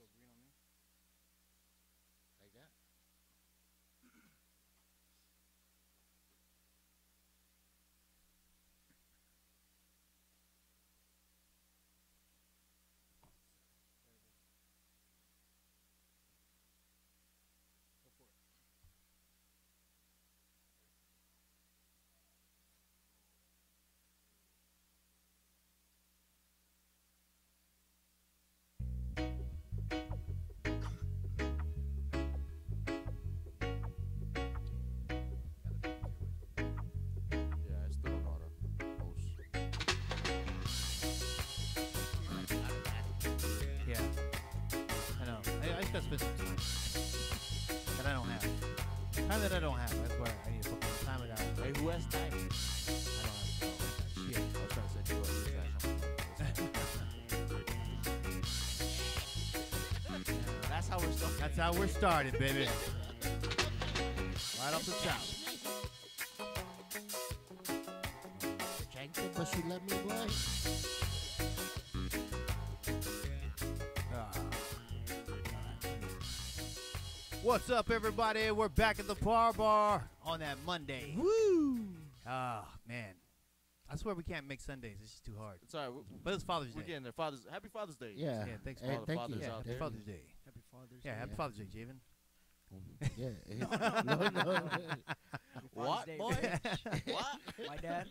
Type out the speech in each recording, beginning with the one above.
go green on me. Like that. Go for it. Yeah, I still don't know how to post. Yeah. I know. I just got to spend some time that I don't have. Time that I don't have. That's why I need to put some time. I got. Hey, who has time? I don't have. Shit. I was trying to set you up. That's how we're starting. That's how we're started, baby. Right off the top. Drank it, but she let me, boy. What's up, everybody? We're back at the ParBar on that Monday. Woo! Ah, man. I swear we can't make Sundays. It's just too hard. It's all right. But it's Father's We're Day. getting there. Happy Father's Day. Yeah. Yeah, thanks, Hey, all the thank fathers you. Yeah, out happy there. Father's Day. Happy Father's Yeah, Day. happy Father's Day, Javen. Yeah. No. Happy What, Father's Day, boy? bitch. What? My dad.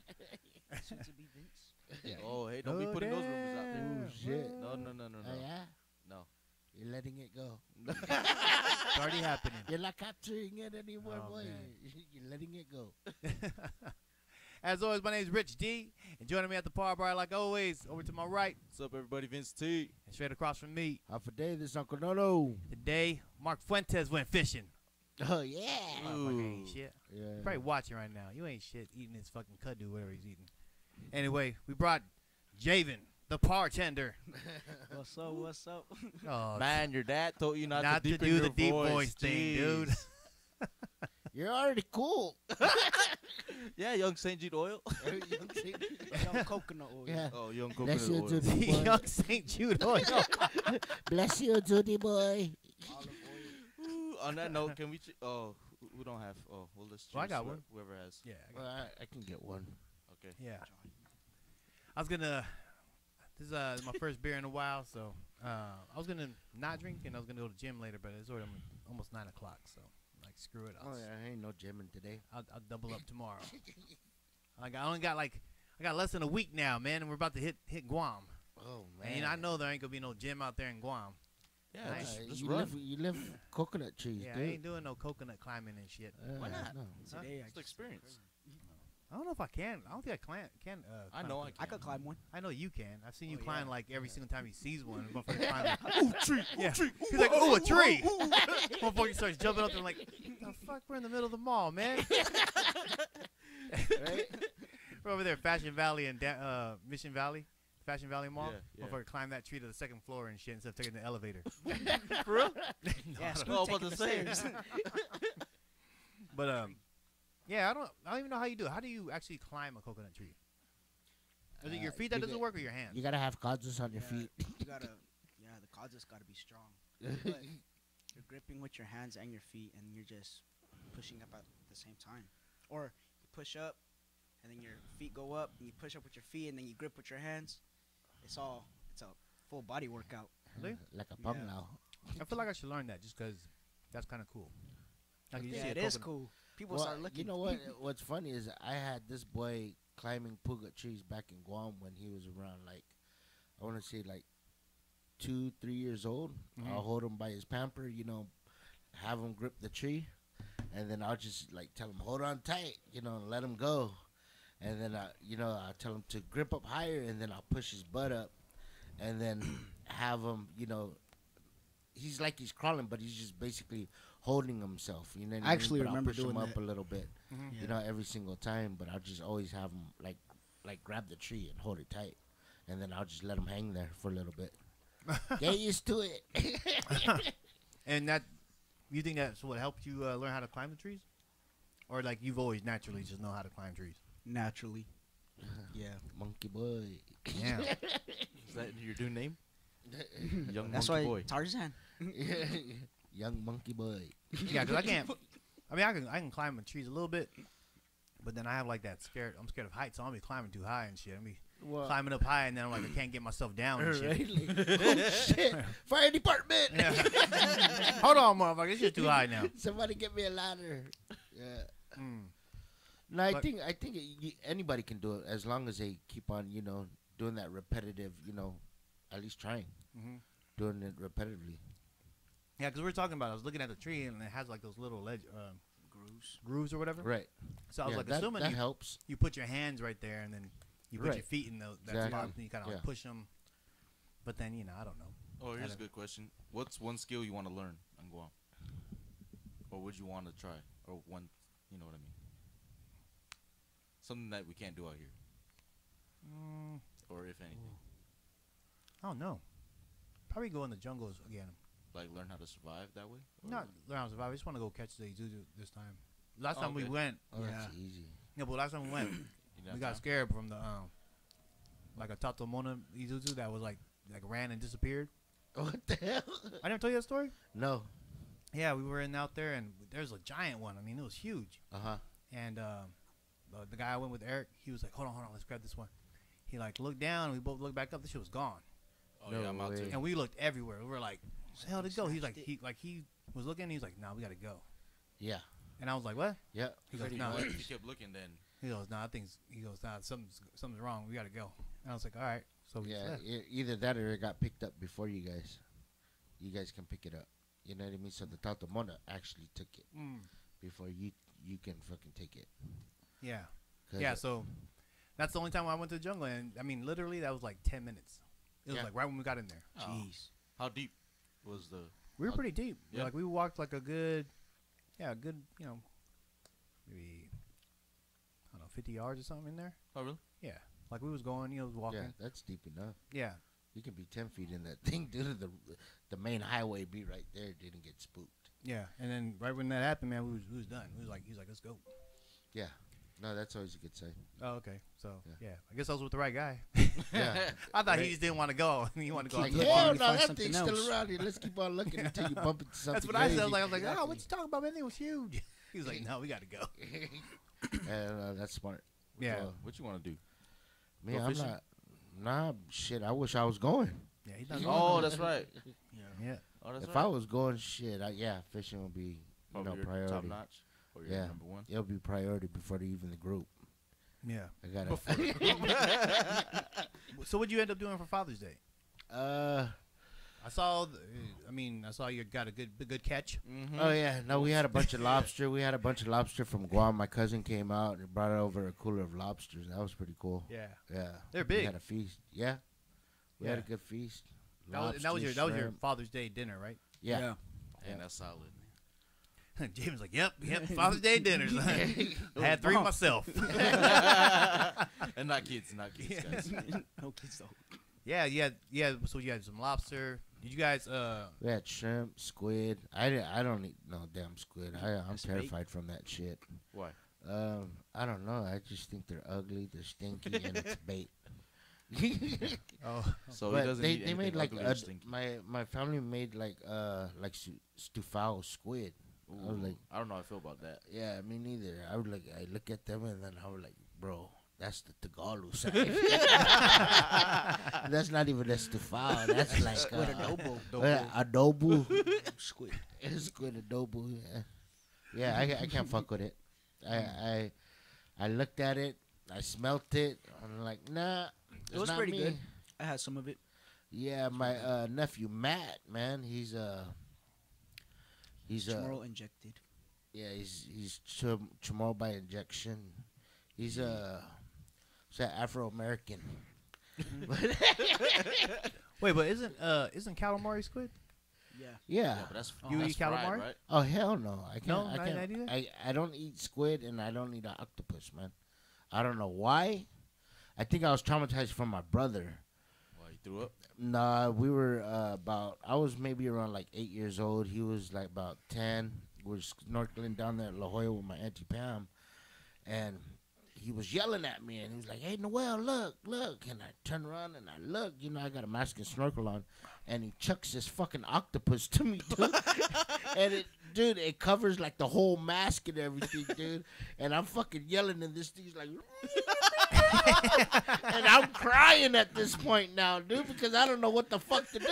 Soon to be Vince. Yeah. Oh, hey, don't be putting those rumors out there. Oh, shit. No. Oh, yeah? No. You're letting it go. It's already happening. You're not capturing it anymore, Oh, boy. man. You're letting it go. As always, my name is Rich D. And joining me at the ParBar, like always, over to my right What's up, everybody? Vince T. and straight across from me. Half a day, this Uncle Nono. Today, Mark Fuentes went fishing. Oh, yeah. Motherfucker ain't shit. Yeah. You're probably watching right now. You ain't shit eating his fucking kuddu, whatever he's eating. Anyway, we brought Javen, the bartender. What's up? What's up? Oh, Man, your dad told you not to deepen do your the deep voice. voice thing, dude. Jeez. You're already cool. Yeah, young St. Jude oil. Young coconut oil. Yeah. Oh, young Bless coconut you, oil. Judy boy. Young St. Jude oil. Bless you, Judy boy. Olive oil. Ooh, on that note, can we? We don't have. Oh, well, let's choose. Well, I got one. Whoever has. Yeah, Well, I can get one. Okay. yeah. I was gonna. This is my first beer in a while, so I was gonna not drink and I was gonna go to the gym later, but it's already almost 9 o'clock, so like screw it. Oh, yeah, I ain't no gymming today. I'll double up tomorrow. I got less than a week now, man, and we're about to hit Guam. Oh, man. And I know there ain't gonna be no gym out there in Guam. Yeah, Nice. just you run. live coconut trees, Yeah, I dude. ain't doing no coconut climbing and shit. Why not? No. Today, It's the experience. I don't know if I can. I don't think I can. I climb know a I coconut. I could climb one. I know you can. I've seen you Oh, climb yeah. like every single time he sees one. Motherfucker climb like, ooh, tree, yeah. He's like, ooh, a tree. Motherfucker starts jumping up there like, the fuck, we're in the middle of the mall, man. Right? We're over there, Fashion Valley and Mission Valley, Fashion Valley Mall. Yeah. Motherfucker climb that tree to the second floor and shit instead of taking the elevator. For real? Yeah, I screw was taking about the to say. stairs. But yeah, I don't even know how you do it. How do you actually climb a coconut tree? Is it your feet that you doesn't got- work or your hands? You gotta have causes on your Yeah, feet. You gotta, the causes gotta be strong. But you're gripping with your hands and your feet, and you're just pushing up at the same time. Or you push up, and then your feet go up, and you push up with your feet, and then you grip with your hands. It's a full body workout. Really? Like a pump Yeah. now. I feel like I should learn that just because that's kind of cool. Like you Yeah, see a it is coconut- cool. People Well, start looking. you know what? What's funny is I had this boy climbing puga trees back in Guam when he was around like, I want to say like 2-3 years old. Mhm. I'll hold him by his pamper, have him grip the tree, and then I'll just like tell him hold on tight, and let him go, and then I tell him to grip up higher, and then I'll push his butt up, and then have him, he's like he's crawling, but he's just basically holding himself. You know what I I actually mean? But remember I'll push him doing up that. a little bit. Mhm. Every single time, but I'll just always have him like grab the tree and hold it tight, and then I'll just let him hang there for a little bit. Get used to it. And that, you think that's what helped you learn how to climb the trees? Or like you've always naturally just know how to climb trees? Naturally. Yeah. Monkey boy. Yeah. Is that your new name? Young That's monkey why boy. Tarzan. Young monkey boy. Yeah, because I can't. I mean, I can climb the trees a little bit, but then I have like that scared. I'm scared of heights, so I'll be climbing too high and shit. I'll be Well, climbing up high, and then I'm like, I can't get myself down and shit. right? Like, oh shit! Fire department! Yeah. Hold on, motherfucker. This shit's too high now. Somebody get me a ladder. Yeah. Mm. No, I But- think anybody can do it as long as they keep on, doing that repetitive, at least trying, Mm-hmm. doing it repetitively. Yeah, because we were talking about. I was looking at the tree, and it has like those little grooves or whatever. Right. So I was Yeah, like, that, assuming that you, helps. you put your hands right there, and then you put Right. your feet in that Exactly. spot, and you kind of like Yeah. push them. But then I don't know. Oh, here's a don't- good question. What's one skill you want to learn on Guam? Or would you want to try? Or one, you know what I mean? Something that we can't do out here. Or if anything. I don't know. Probably go in the jungles again. Like learn how to survive that way? Or Not learn how to survive. I just want to go catch the Izuzu this time. Last Oh, time we okay. went, Oh, that's easy. but last time we went, you didn't we have got time? scared from the like a Tatomona Izuzu that was like ran and disappeared. What the hell? I never told you that story. No. Yeah, we were out there and there's a giant one. I mean, it was huge. Uh-huh. And the guy I went with, Eric, he was like, hold on, let's grab this one. He like looked down, and we both looked back up. The shit was gone. Oh, No yeah, I'm out way. too. And we looked everywhere. We were like, "Where the hell to go?" He's like, Snatched he was looking. He's like, "Nah, we gotta go." Yeah. And I was like, "What?" Yeah. He goes, Pretty "No." much. If you kept looking, then He goes, "Nah, he goes, nah, something's wrong. We gotta go." And I was like, "All right." So we Yeah. left. Either that or it got picked up before you guys. You guys can pick it up. You know what I mean? So the Tatomona actually took it Mm. before you can fucking take it. Yeah. 'Cause Yeah. So that's the only time I went to the jungle, and I mean, literally, that was like 10 minutes. It was Yeah. like right when we got in there. Oh. Jeez. how deep was the? We were Oh, pretty deep. yeah. Like we walked like a good, maybe I don't know, 50 yards or something in there. Oh, really? Yeah. Like we was going, walking. yeah, that's deep enough. Yeah. You can be 10 feet in that thing due to the main highway be right there. Didn't get spooked. Yeah. And then right when that happened, man, we was done. He was like, let's go. Yeah. No, that's always a good sign. Oh, okay. So Yeah. I guess I was with the right guy. Yeah. I thought he Right. just didn't want to go. He wanted to go. Like, Keep out looking hell until no, you find that something thing's else. still around here. Let's keep on looking until you bump into something. That's what I said. I was crazy. like, oh, what you talking about? Man, it was huge. He was like, no, we got to go. And that's smart. Yeah. Well, What you want to do? me, Go I'm fishing? not. Nah, shit. I wish I was going. Yeah, he's not Oh, going. that's right. Yeah. Yeah. Oh, that's If right. I was going, shit, fishing would be Probably your top priority. notch or your Yeah. number one. It'll be priority before even the group. Yeah. I gotta. So what'd you end up doing for Father's Day? I saw you got a good catch. Mm-hmm. Oh yeah, no, we had a bunch of lobster. We had a bunch of lobster from Guam. My cousin came out and brought over a cooler of lobsters. That was pretty cool. Yeah. Yeah, They're We big. had a feast. Yeah, we had a Yeah. good feast. That was your Lobster, your shrimp. Father's Day dinner, right? Yeah. And that's solid. James like, yep, Father's Day dinners. I had 3 myself. And not kids, guys. No kids though. Yeah. So you had some lobster. Did you guys? We had shrimp, squid. I don't eat no damn squid. I'm That's bait. terrified from that shit. Why? I don't know. I just think they're ugly. They're stinky, and it's bait. Oh, So But he doesn't they eat anything made like ugly or stinky. my family made like stufao squid. I was Ooh, like, I don't know how I feel about that. yeah, me neither. I look at them and then I was like, bro, that's the Tagalog side. That's not even a stufao. That's like Squid adobo. adobo. Squid. Squid adobo. Yeah, I can't fuck with it. I looked at it. I smelt it. I'm like, nah. It was not pretty me. good. I had some of it. Yeah, my nephew Matt, man, he's Tomorrow injected. yeah, he's tomorrow by injection. He's Afro American. wait, but isn't calamari squid? Yeah. Yeah. Yeah, but that's You that's eat fried, calamari? right? Oh hell no! I can't. No, I not can't. either? I don't eat squid and I don't eat octopus, man. I don't know why. I think I was traumatized from my brother. Why you threw up? Nah, we were I was maybe around like 8 years old. He was like about 10. We were snorkeling down there at La Jolla with my auntie Pam, and he was yelling at me, and he was like, "Hey, Noel, look!" And I turn around and I look. You know, I got a mask and snorkel on, and he chucks this fucking octopus to me, dude. And it covers like the whole mask and everything, dude. And I'm fucking yelling, and this thing's like, and I'm crying at this point now, dude, because I don't know what the fuck to do.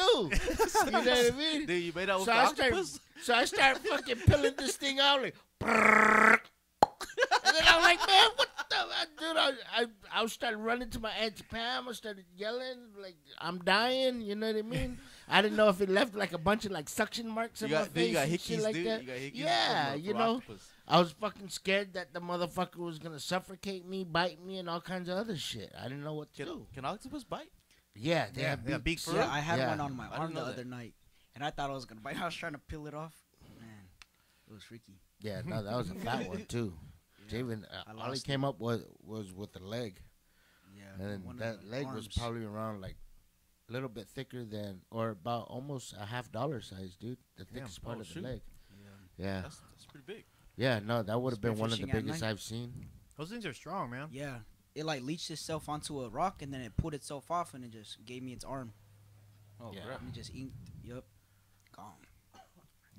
You know what I mean? Dude, you made out with So the I start, octopus? so I start fucking peeling this thing out like, and then I'm like, man, what the, dude? I started running to my Auntie Pam. I started yelling like I'm dying. You know what I mean? I didn't know if it left like a bunch of like suction marks on my face you got and shit hickeys, like dude. that. You got hickeys Yeah, from you know. octopus. I was fucking scared that the motherfucker was gonna suffocate me, bite me, and all kinds of other shit. I didn't know what to do. Can octopus bite? Yeah, they have yeah, beaks. beaks. Yeah, I had Yeah. one on my I didn't arm the know that. other night, and I thought I was gonna bite. I was trying to peel it off. Man, it was freaky. Yeah, no, that was a fat one too. Yeah, Javen, I all he lost came up with was with the leg, Yeah, and then one of that the leg was arms. probably around like a little bit thicker than, or about almost a $50 size, dude. The Damn. thickest part Oh, of the shoot. leg. Yeah. Yeah, That's pretty big. yeah, no, that would have been one of the Spearfishing at biggest night? I've seen. Those things are strong, man. Yeah, it like leached itself onto a rock, and then it pulled itself off, and it just gave me its arm. Oh, Yeah. crap. And it just inked. Yup, gone.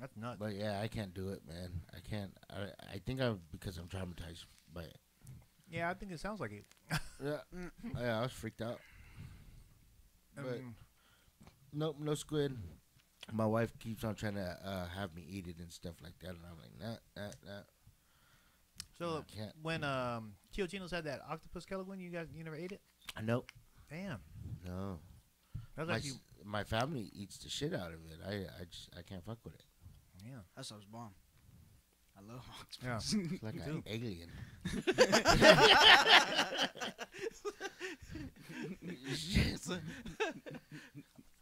That's nuts. But yeah, I can't do it, man. I can't. I think because I'm traumatized by it. Yeah, I think it sounds like it. Yeah, yeah, I was freaked out. I But- mean, Nope, no squid. My wife keeps on trying to have me eat it and stuff like that, and I'm like, nah. so I can't. when Chiochinos had that octopus Kelaguen, you never ate it? Nope, Damn. no. That was My, actually, my family eats the shit out of it. I can't fuck with it. yeah. That stuff's bomb. I love Yeah. octopus. It's like Me an too. alien.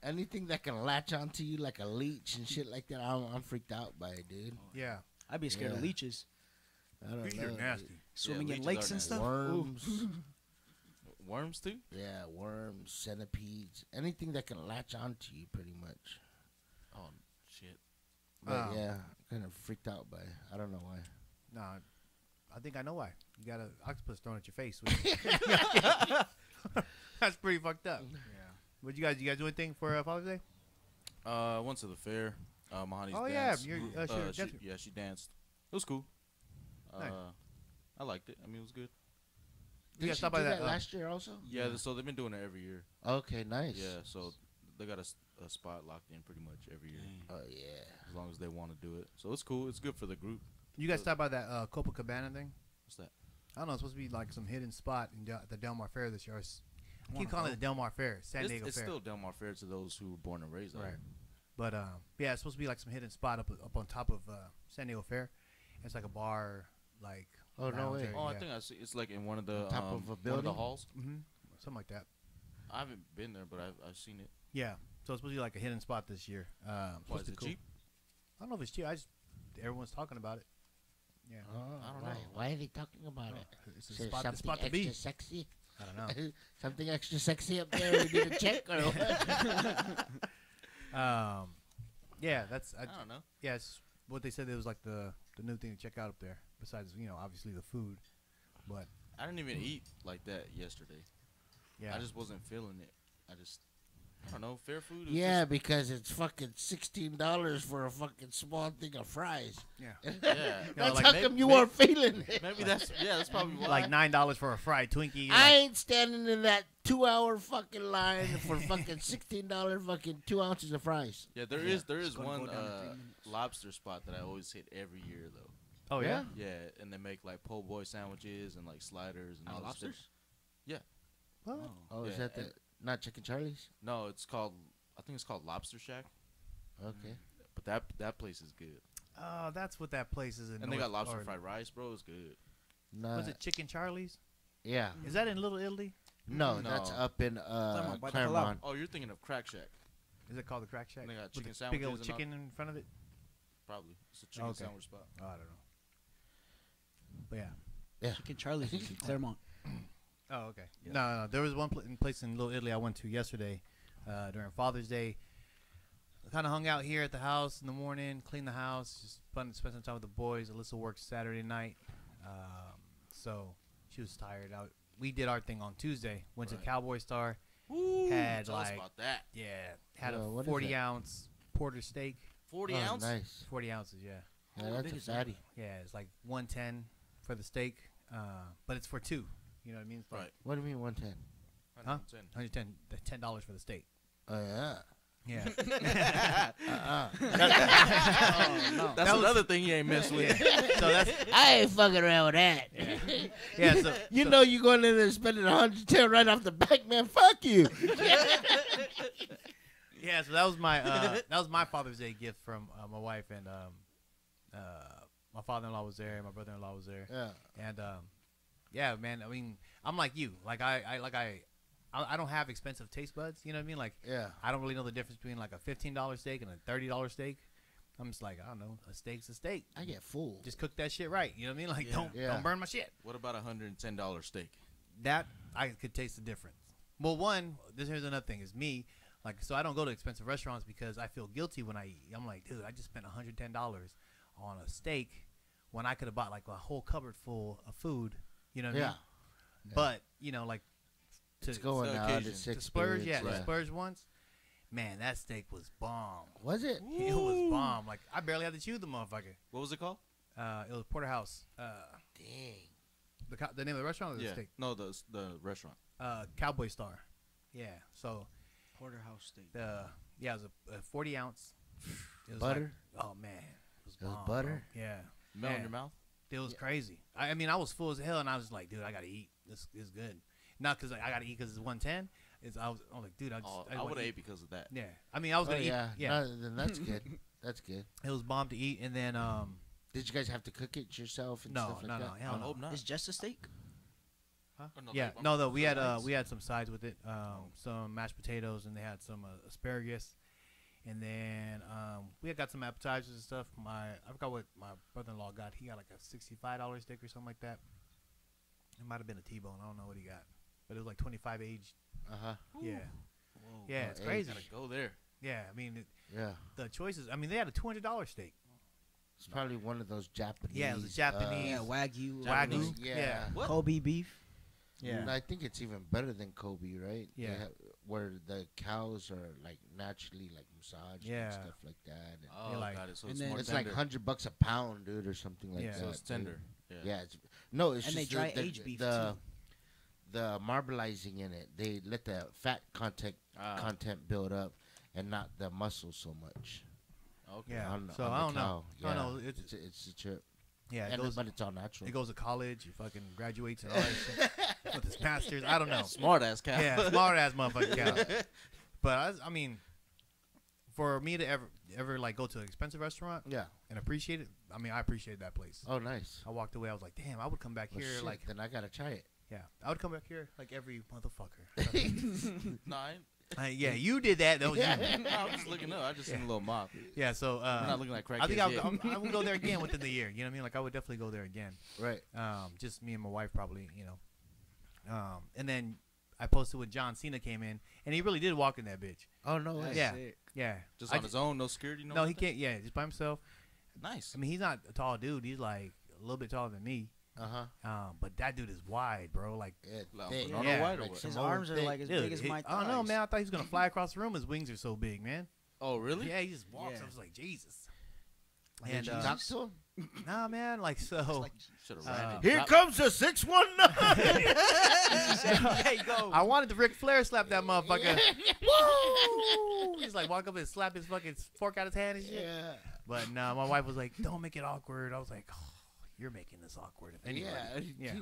Anything that can latch onto you like a leech and shit like that, I'm freaked out by it, dude. Yeah. I'd be scared of Yeah. leeches. I don't Leeches know. are nasty. Swimming in leeches lakes are and nasty. stuff. Ooh. Worms. Worms too? Yeah, worms, centipedes, anything that can latch onto you, pretty much. Oh shit. But yeah, kind of freaked out by it. I don't know why. Nah, I think I know why. You got an octopus thrown at your face. That's pretty fucked up. Yeah. What you guys do anything for Father's Day? I went to the fair. Mahani's Oh, yeah, dance. she She danced. It was cool. Nice. I liked it. I mean, it was good. You Did guys she stop do by that that, last year also? Yeah, so they've been doing it every year. Okay, nice. Yeah, so they got a spot locked in pretty much every year, Oh yeah. as long as they want to do it. So it's cool. It's good for the group. You guys stop by that Copacabana thing? What's that? I don't know. It's supposed to be like some hidden spot at the Del Mar Fair this year. I keep wanna calling go. it the Del Mar Fair, San Diego It's Fair. still Del Mar Fair to those who were born and raised there. Right. But yeah, it's supposed to be like some hidden spot up on top of San Diego Fair. It's like a bar, like. Oh, no lounge way. area, Oh, I yeah. think I see. It's like in one of the On top of a one of building? the halls. Mm-hmm. Something like that. I haven't been there, but I've seen it. Yeah. So it's supposed to be like a hidden spot this year. Why Supposed is to it be cool. cheap? I don't know if it's cheap. Everyone's talking about it. Yeah. Oh, I don't why? know. Why are they talking about it? It's a Is there spot, something spot to extra be. sexy? I don't know. Something extra sexy up there we need to check or what? Yeah, that's. I don't know. Yeah, it's what they said. It was like the new thing to check out up there. Besides, obviously the food, but I didn't even eat like that yesterday. yeah, I just wasn't feeling it. I don't know. Fair food. Is Yeah, because it's fucking $16 for a fucking small thing of fries. yeah, Just, yeah. That's like how may- come you may- weren't feeling it. Maybe that's probably why. like $9 for a fried Twinkie. I ain't standing in that 2-hour fucking line for fucking $16 fucking 2 ounces of fries. Yeah, there Yeah. is It's gonna one go down to 3 minutes. lobster spot that I always hit every year though. oh yeah, Yeah, and they make like po' boy sandwiches and like sliders and all this Lobsters? stuff. Well, Oh, is Yeah, that the and- not Chicken Charlie's? No, I think it's called Lobster Shack. Okay. But that place is good. oh, that's what that place is in. And they got North- lobster or- fried rice, bro. It's good. No. Was it Chicken Charlie's? Yeah. Is that in Little Italy? No, No. that's up in Claremont, by the Claremont. Oh, you're thinking of Crack Shack. Is it called the Crack Shack? And they got With chicken the big old sandwiches and all- chicken in front of it. Probably. It's a chicken Okay. sandwich spot. Oh, I don't know. But yeah. Chicken Charlie's in Claremont. Oh, okay. Yeah. No. There was one place in Little Italy I went to yesterday during Father's Day. I kind of hung out here at the house in the morning, cleaned the house, just spend some time with the boys. Alyssa works Saturday night, so She was tired. We did our thing on Tuesday. Went to Right. Cowboy Star. Woo, Had tell us like about that. had Yo, a what is 40-ounce porter steak. 40 Oh, ounce. nice. 40 ounces, yeah. Yeah, How that's big a is that? fatty. Yeah, it's like 110 for the steak, but it's for two. You know what I mean? It's like Right. What do you mean 110? Huh? 110. $10 for the steak. Oh yeah. Yeah. Oh, no. That's another thing you ain't messed with. So that's I ain't fucking around with that. yeah. So You know you going in there and spending 110 right off the back, man. Fuck you. yeah. So that was my Father's Day gift from my wife, and my father-in-law was there, my brother-in-law was there, Yeah. and yeah, man. I mean, I'm like you. Like I don't have expensive taste buds. You know what I mean? Like Yeah. I don't really know the difference between like a $15 steak and a $30 steak. I'm just like, I don't know. A steak's a steak. I get full. Just cook that shit right. You know what I mean? Like Yeah. don't burn my shit. What about $110 steak? That I could taste the difference. Well, here's another thing is me. Like, so I don't go to expensive restaurants because I feel guilty when I eat. I'm like, dude, I just spent $110 on a steak when I could have bought like a whole cupboard full of food. You know what I Yeah. mean? But you know, like It's going the out. occasion. It's to splurge, experience, to splurge once. Man, that steak was bomb. Was it? It was bomb. Like I barely had to chew the motherfucker. What was it called? It was Porterhouse. Dang. The name of the restaurant or the Yeah. steak? No, the restaurant. Cowboy Star. Yeah. So Porterhouse steak. it was a 40 ounce. It was Butter? Like, oh man, it was, It was bomb, butter? bro. Yeah. Melt in Man. your mouth. It was crazy. I mean, I was full as hell, and I was like, dude, I gotta eat. This is good. Not because I gotta eat because it's 110. I was like, dude, I I would have ate because of that. Yeah. I mean, I was Oh, gonna yeah. eat. Yeah. No, then that's good. That's good. It was bomb to eat, and then Did you guys have to cook it yourself and no, stuff like no, that? no, hell I no. hope not. It's just a steak. Huh? Oh, no, Yeah, like, no, we had sides? we had some sides with it, some mashed potatoes, and they had some asparagus, and then we had got some appetizers and stuff. I forgot what my brother-in-law got. He got like a $65 steak or something like that. It might have been a T-bone. I don't know what he got, but it was like 25 aged. Uh-huh. Yeah, Whoa. yeah, Oh, it's aged. crazy. Gotta go there. Yeah, I mean Yeah. the choices. I mean they had a $200 steak. It's probably one of those Japanese. Yeah, it was a Japanese. Yeah, Wagyu. Japanese? Wagyu. Yeah. What? Kobe beef. Yeah. And I think it's even better than Kobe, right? They Yeah. where the cows are like naturally like massaged Yeah. and stuff like that. And Oh, like- got it. So and it's then- more it's tender. like $100 a pound, dude, or something like Yeah. that. So it's dude. tender. Yeah. It's no. It's And just they dry the, age beef, the, too. the marbleizing in it. They let the fat content build up, and not the muscle so much. Okay. Yeah. On, So on I the don't know. cow. I don't Yeah. know. It's a trip. Yeah, it And goes. but it's all natural. He goes to college. He fucking graduates and all that shit with his masters. I don't know. Smart ass cow. Yeah, smart ass motherfucking cow. But I mean, for me to ever like go to an expensive restaurant Yeah. and appreciate it, I mean, I appreciate that place. Oh, nice. I walked away. I was like, damn, I would come back Well, here. shit, Like, then I gotta try it. yeah, I would come back here like every motherfucker. No, I ain't. Yeah, you did that. That was you. No, I'm just looking up. I just seen a little mop. Yeah, so I'm not looking like crackheads I think yet. I would go there again within the year. You know what I mean? Like I would definitely go there again. Right. Just me and my wife probably. You know, and then I posted when John Cena came in, and he really did walk in that bitch. Oh no way. That's Yeah. sick. Yeah, Just I on his own, no security, no. No, he nothing? can't. Yeah, just by himself. Nice. I mean, he's not a tall dude. He's like a little bit taller than me. Uh huh. But that dude is wide, bro. Like, Like, thick. Bernardo Yeah. White or Like what? some- His Samoan arms are thick. like as dude, big as my thighs. I don't know, man. I thought he was gonna fly across the room. His wings are so big, man. Oh, really? Yeah, he just walks. Yeah. I was like, Jesus. Did And you uh, talk to him? nah, man. Like, so. Like, Should have Uh, ran it. Here Drop- comes the 619. there you go. I wanted to Ric Flair slap that motherfucker. Woo! He's like walk up and slap his fucking fork out his hand and shit. Yeah. But no, my wife was like, "Don't make it awkward." I was like, "Oh, you're making this awkward." If anybody, Yeah. yeah.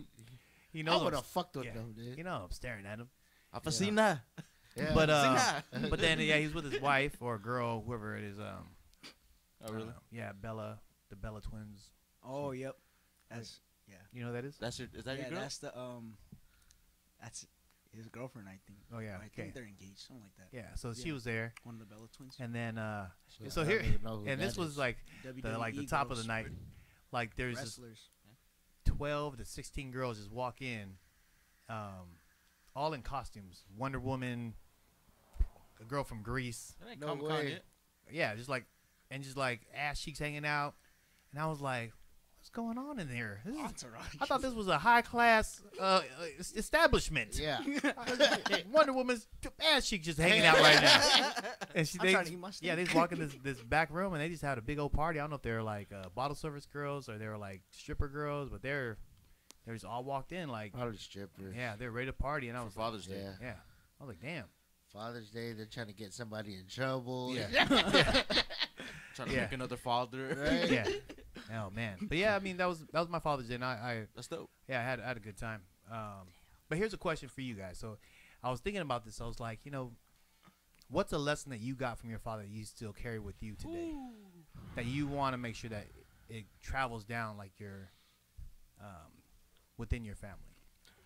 He I knows. would I'm, have fucked with yeah. them, dude. you know, I'm staring at him. Afasina. Yeah. But Zina. but then yeah, he's with his wife or girl, whoever it is. Oh, really? Yeah, Bella, the Bella twins. Oh, yep. That's You know who that is? Is that yeah. your girl? That's the That's his girlfriend, I think. Oh yeah, I okay. think they're engaged, something like that. Yeah, so she Yeah. was there, One of the Bella twins. and then so I here, don't even know who and that this was is. like WWE the top of the girls, night. Like there's just wrestlers. 12 to 16 girls just walk in, all in costumes. Wonder Woman, a girl from Greece. That ain't No Comic-Con way. yet. Yeah, just like ass cheeks hanging out. And I was like, what's going on in here? Entourage. I thought this was a high class establishment. Yeah. Wonder Woman's ass cheek just hanging out right now. And I'm trying to eat my steak. yeah, they just walk in this back room and they just had a big old party. I don't know if they were like bottle service girls or they were like stripper girls, but they're just all walked in like, Probably stripper. yeah, they're ready to party. And I was like, Father's Day. Yeah. yeah, I was like, damn. Father's Day, they're trying to get somebody in trouble. Yeah. Trying to Yeah. make another father. Right? Yeah. Oh man. But yeah, I mean that was my Father's Day, and I That's dope. yeah, I had a good time. But here's a question for you guys. So I was thinking about this. I was like, what's a lesson that you got from your father that you still carry with you today? That you want to make sure that it travels down like your within your family.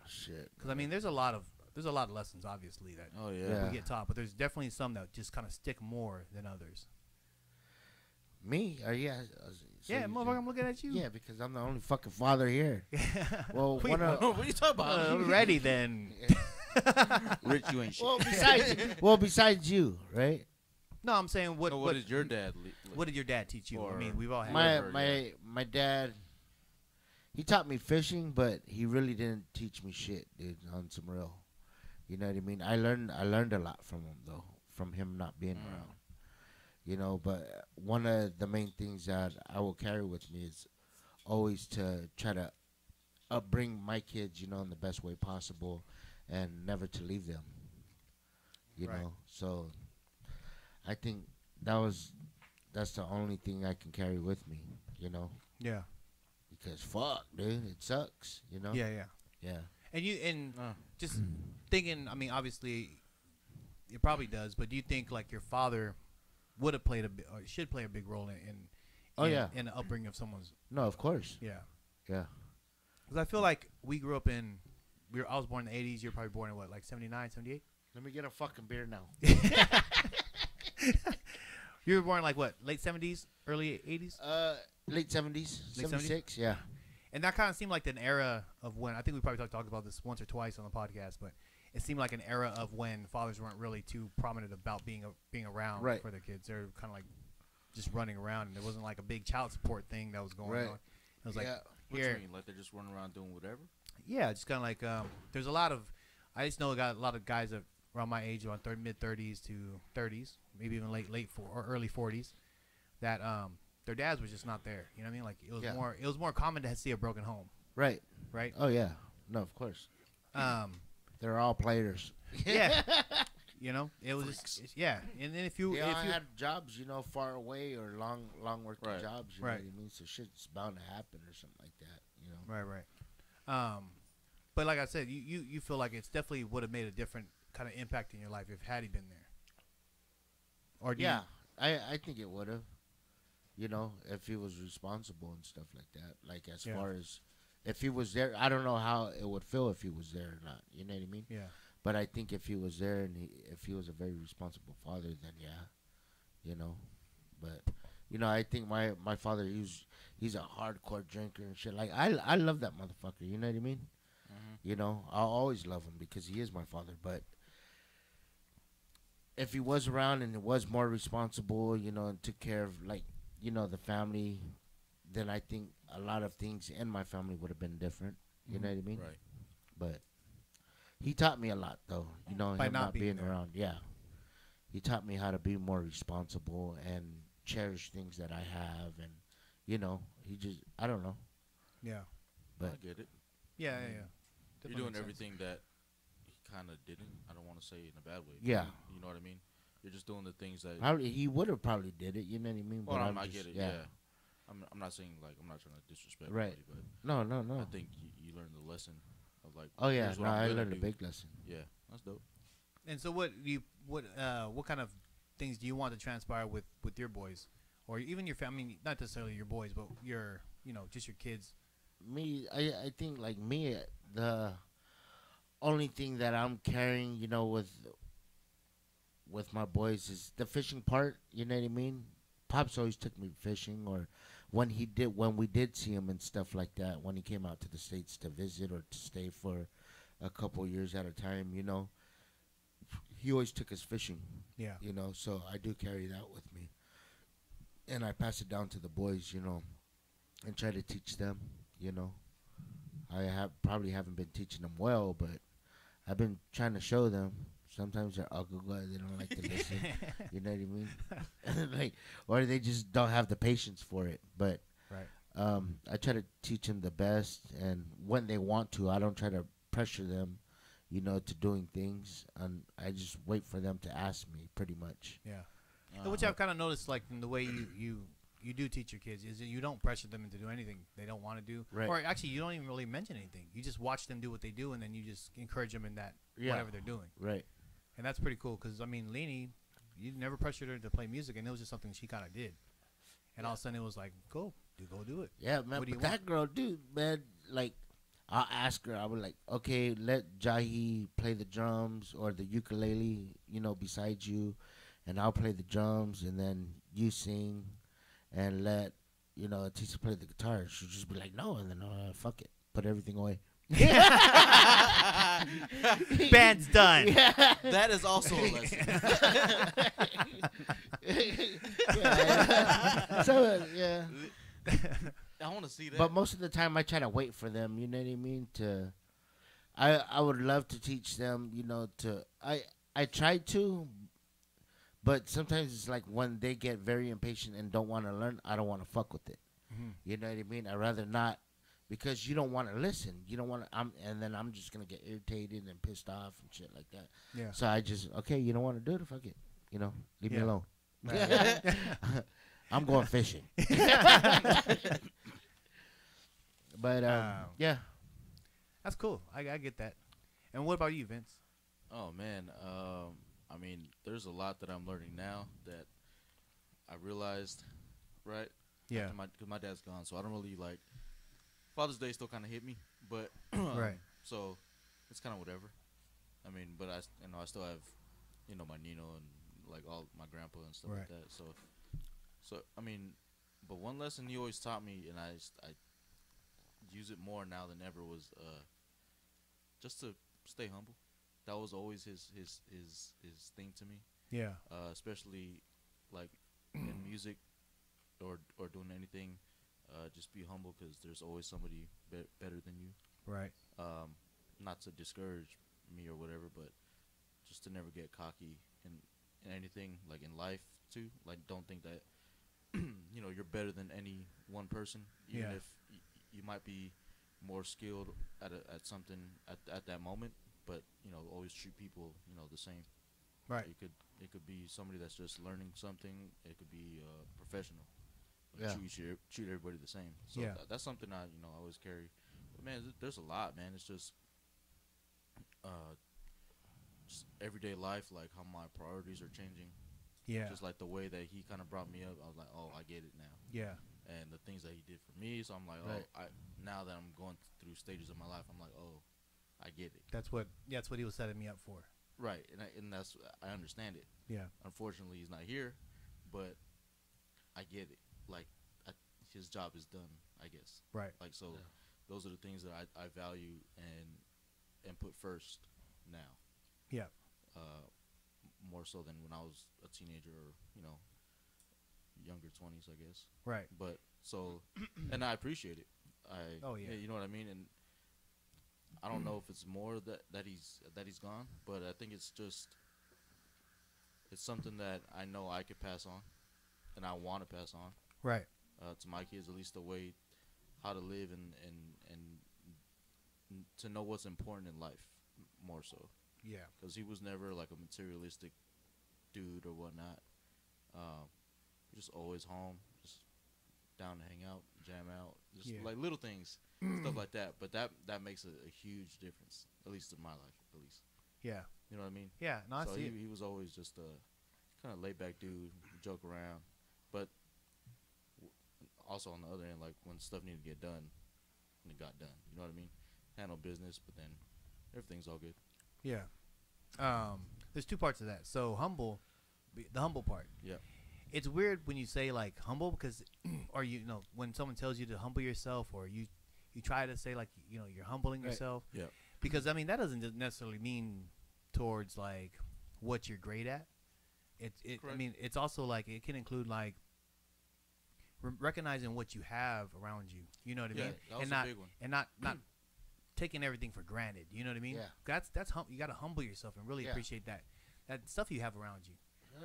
Shit. Because I mean, there's a lot of lessons obviously that Oh yeah. Yeah. we get taught, but there's definitely some that just kind of stick more than others. Me? Yeah. So Yeah, you motherfucker, said- I'm looking at you. Yeah, because I'm the only fucking father here. Well, We- one of what are you talking about? Already then. Rich, you ain't shit. besides you, right? No, I'm saying what So what did your dad? what did your dad teach you? I Or- mean, we've all had. My dad, he taught me fishing, but he really didn't teach me shit, dude. On some real, you know what I mean. I learned a lot from him though, from him not being around. But one of the main things that I will carry with me is always to try to upbring my kids, in the best way possible, and never to leave them. Right. So I think that's the only thing I can carry with me, Yeah. because fuck, dude, it sucks, Yeah. Yeah. And just thinking. I mean, obviously, it probably does. But do you think like your father would have played or should play a big role in the upbringing of someone's? No, of course. Yeah. Yeah. Because I feel like we grew up in. I was born in the 80s. You're probably born in what, like 79, 78? Let me get a fucking beer now. You were born like what, late 70s, early 80s? Late 70s, Late 76, yeah. And that kind of seemed like an era of when, I think we probably talked about this once or twice on the podcast, but it seemed like an era of when fathers weren't really too prominent about being around Right. for their kids. They're kind of like just running around, and there wasn't like a big child support thing that was going Right. on. It was like, Yeah. What here, you mean? Like they're just running around doing whatever? yeah, just kind of like there's a lot of, I just know I got a lot of guys that around my age, around mid 30s to 30s, maybe even or early 40s, that their dads was just not there. You know what I mean? Like it was more common to see a broken home, Right. right? Oh, yeah. No, of course. They're all players. Yeah. It was just, yeah. And then if you They all had jobs, far away or long working Right. jobs. You Right. know what I mean? So shit's bound to happen or something like that, right. But like I said, you feel like it's definitely would have made a different kind of impact in your life had he been there. Or do Yeah. I think it would have. If he was responsible and stuff like that. Like, as Yeah. far as if he was there, I don't know how it would feel if he was there or not. You know what I mean? yeah. But I think if he was there and if he was a very responsible father, then yeah, But I think my father, he's a hardcore drinker and shit. Like I love that motherfucker. You know what I mean? Mm-hmm. I'll always love him because he is my father. But if he was around and was more responsible, and took care of the family, then I think a lot of things in my family would have been different. You know what I mean? Right. But he taught me a lot, though. By him not not being being there. around. Yeah, he taught me how to be more responsible and cherish things that I have, and he just—I don't know. Yeah. But I get it. Yeah. You're Definitely doing makes sense. everything that he kind of didn't. I don't want to say it in a bad way. but Yeah. You know what I mean? You're just doing the things that. he would have probably did it. You know what I mean? Well, I'm I just- get it. Yeah. I'm not saying like I'm not trying to disrespect Right. anybody, No. but I think you learned the lesson of like. Oh yeah, here's what no, I'm I gonna learned a do. big lesson. Yeah, that's dope. And so what kind of things do you want to transpire with your boys, or even your family? I mean, not necessarily your boys, but your just your kids. Me, I think like me, the only thing that I'm carrying, with my boys is the fishing part. You know what I mean? Pops always took me fishing, or when we did see him and stuff like that. When he came out to the States to visit or to stay for a couple years at a time, he always took us fishing. Yeah. So I do carry that with me, and I pass it down to the boys. and try to teach them. You know, I have probably haven't been teaching them well, but I've been trying to show them. Sometimes they're ugly, they don't like to listen. You know what I mean? Like, or they just don't have the patience for it. But Right. I try to teach them the best, and when they want to, I don't try to pressure them, you know, to doing things, and I just wait for them to ask me, pretty much. Yeah. Which I've kind of noticed, like in the way you do teach your kids, is that you don't pressure them into do anything they don't want to do, Right. or actually you don't even really mention anything. You just watch them do what they do, and then you just encourage them in that Yeah. whatever they're doing, Right. and that's pretty cool. Because I mean, Leanie, you never pressured her to play music, and it was just something she kind of did, and all of a sudden it was like, go do it. Yeah, man. What do But you that girl, dude, man, like, I'll ask her. I would like, okay, let Jahi play the drums or the ukulele, you know, beside you, and I'll play the drums, and then you sing, and let, you know, Tisa play the guitar. She'll just be like, no, and then fuck it, put everything away. Band's done. Yeah. That is also a lesson. Yeah. So yeah. I want to see that. But most of the time, I try to wait for them. You know what I mean? I would love to teach them. You know, I try to, but sometimes it's like when they get very impatient and don't want to learn, I don't want to fuck with it. Mhm. You know what I mean? I'd rather not, because you don't want to listen. You don't want to. And then I'm just gonna get irritated and pissed off and shit like that. Yeah. So I just, okay, you don't want to do it? Fuck it. You know, leave me Yeah. alone. Right. I'm going fishing. But yeah. That's cool. I get that. And what about you, Vince? Oh man, I mean, there's a lot that I'm learning now that I realized, right? Yeah. Because my dad's gone, so I don't really like. Father's Day still kind of hit me, but Right. So it's kind of whatever. I mean, but I still have, my Nino and like all my grandpa and stuff like Right. that. So I mean, but one lesson he always taught me, and I use it more now than ever, was just to stay humble. That was always his thing to me. Yeah. Especially like in music or doing anything. Just be humble, because there's always somebody better than you. Right. Not to discourage me or whatever, but just to never get cocky in anything, like in life too. Like, don't think that you're better than any one person, even Yeah. if you might be more skilled at something at that moment. But always treat people the same. Right. It could be somebody that's just learning something. It could be professional. Yeah. Treat everybody the same. So Yeah. that's something I always carry. But man, there's a lot, man. It's just everyday life, like how my priorities are changing. Yeah. Just like the way that he kind of brought me up, I was like, oh, I get it now. Yeah. And the things that he did for me, so I'm like, Right. oh, now that I'm going through stages of my life, I'm like, oh, I get it. That's what he was setting me up for. Right, and that's, I understand it. Yeah. Unfortunately, he's not here, but I get it. Like, his job is done, I guess. Right. Like, so those are the things that I value and put first now. Yeah. More so than when I was a teenager or, younger 20s, I guess. Right. But so, and I appreciate it. Oh, yeah. You know what I mean? And I don't know if it's more that he's gone, but I think it's something that I know I could pass on, and I want to pass on. Right. To my kids, at least, the way how to live and to know what's important in life, more so. Yeah. Because he was never like a materialistic dude or whatnot. Just always home, just down to hang out, jam out, just like little things, stuff like that. But that makes a huge difference, at least in my life, at least. Yeah. You know what I mean? Yeah. No, I So see it. he was always just a kind of laid back dude, joke around, but also on the other end, like when stuff needed to get done, and it got done. You know what I mean? Handle business, but then everything's all good. Yeah. There's two parts of that. So the humble part. Yeah. It's weird when you say like humble, because, or when someone tells you to humble yourself, or you try to say like you're humbling Right. yourself. Yeah. Because I mean that doesn't necessarily mean towards like what you're great at. I Correct. mean it's also like it can include like recognizing what you have around you. You know what I Yeah, mean? that was And a not big one. and not taking everything for granted. You know what I mean? Yeah. That's you got to humble yourself and really Yeah. appreciate that stuff you have around you.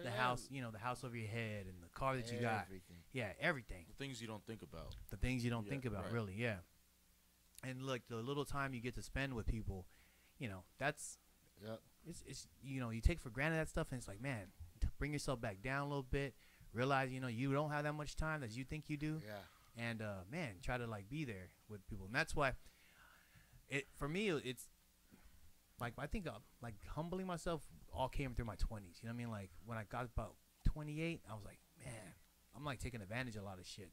The house, you know, the house over your head and the car that you got. Everything. Yeah, everything. The things you don't think about. The things you don't Yeah, think about, right. really. Yeah. And look, the little time you get to spend with people, you know, that's Yep. it's you know, you take for granted that stuff, and it's like, man, bring yourself back down a little bit. Realize, you know, you don't have that much time as you think you do. Yeah. And man, try to like be there with people, and that's why for me it's like I think like humbling myself all came through my 20s. You know what I mean? Like when I got about 28, I was like, man, I'm like taking advantage of a lot of shit.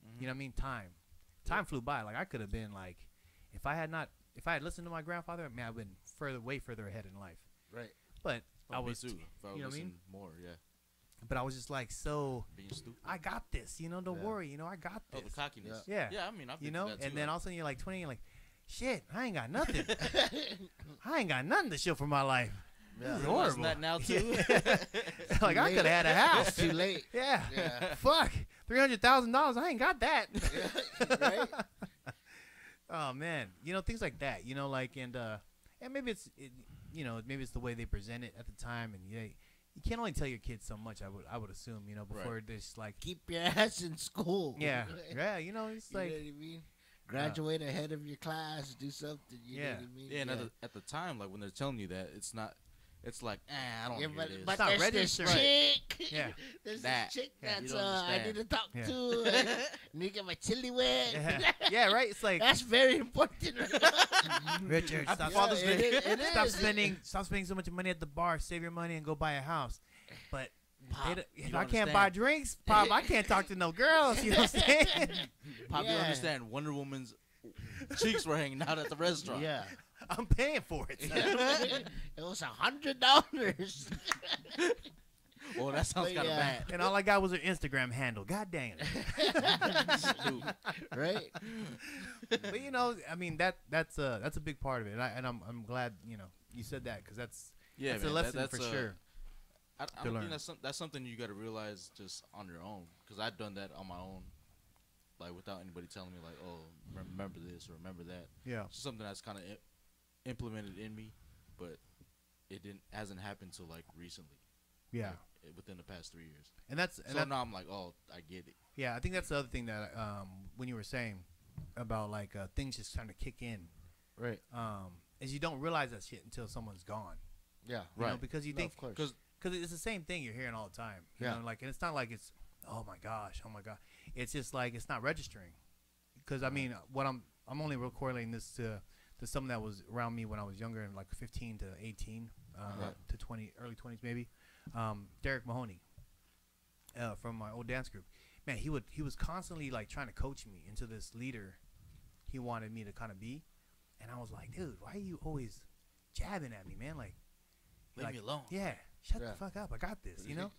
Mhm. You know what I mean? Time flew by. Like I could have been like, if I had listened to my grandfather, man, I've been way further ahead in life. Right. But Oh, I me was too. If I you know what I mean? listened more, yeah. But I was just like, so Being stupid. I got this. You know, don't Yeah. worry. You know, I got Oh, this. the cockiness. Yeah. Yeah, I mean, I've been You know, through that and too. then all of a sudden you're like 20, you're like, shit, I ain't got nothing. I ain't got nothing to show for my life. This is Realizing horrible. that now too. Like I late. could have had a house. It's too late. Yeah. Yeah. Fuck. $300,000. I ain't got that. Right? Oh man. You know, things like that. You know, like and maybe you know, maybe it's the way they present it at the time, and you can't only tell your kids so much. I would assume, you know, before this like Keep your ass in school. yeah yeah. You know, it's You like know what I mean? Graduate ahead of your class. Do something. You know Yeah. what I mean? Yeah, and at the time, like when they're telling you that, it's not. It's like, I don't Yeah, hear but, this. but not there's ready this to- chick. Yeah. There's That. this chick Yeah, you that's don't I understand. need to talk Yeah. to. Need to get my chili wet. yeah, yeah, right. It's like That's very important. Richard, Happy stop, Father's Yeah, Day. it stop is. spending so much money at the bar. Save your money and go buy a house. But Pop, if don't I can't buy understand. drinks, Pop, I can't talk to no girls. You know what I'm saying? Pop, you Yeah. understand? Wonder Woman's cheeks were hanging out at the restaurant. Yeah. I'm paying for it. It was $100. Well, that sounds But kind of yeah. bad. And all I got was her Instagram handle. God dang it. Stupid. Right? But you know, I mean that's a big part of it, and I'm glad you know you said that because that's Yeah, a man, lesson that's for sure. I to don't learn. think that's something you got to realize just on your own. Because I've done that on my own, like without anybody telling me, like, oh, remember this or remember that. Yeah. It's something that's kind of implemented in me, but it hasn't happened till like recently. Yeah. Like, within the past 3 years. And that's So now I'm like, oh, I get it. yeah. I think that's the other thing that when you were saying about like things just kind of kick in, Right. is you don't realize that shit until someone's gone. Yeah. You know, Right. because you No, think of course. 'cause- because it's the same thing you're hearing all the time. You Yeah. know, like, and it's not like it's, oh my gosh. It's just like it's not registering. Because I mean, what I'm only correlating this to someone that was around me when I was younger, and like 15 to 18, Right. to 20, early 20s maybe. Derek Mahoney, from my old dance group. Man, he was constantly like trying to coach me into this leader he wanted me to kind of be, and I was like, dude, why are you always jabbing at me, man? Like, Leave me alone. yeah, shut Yeah. the fuck up. I got this, you know.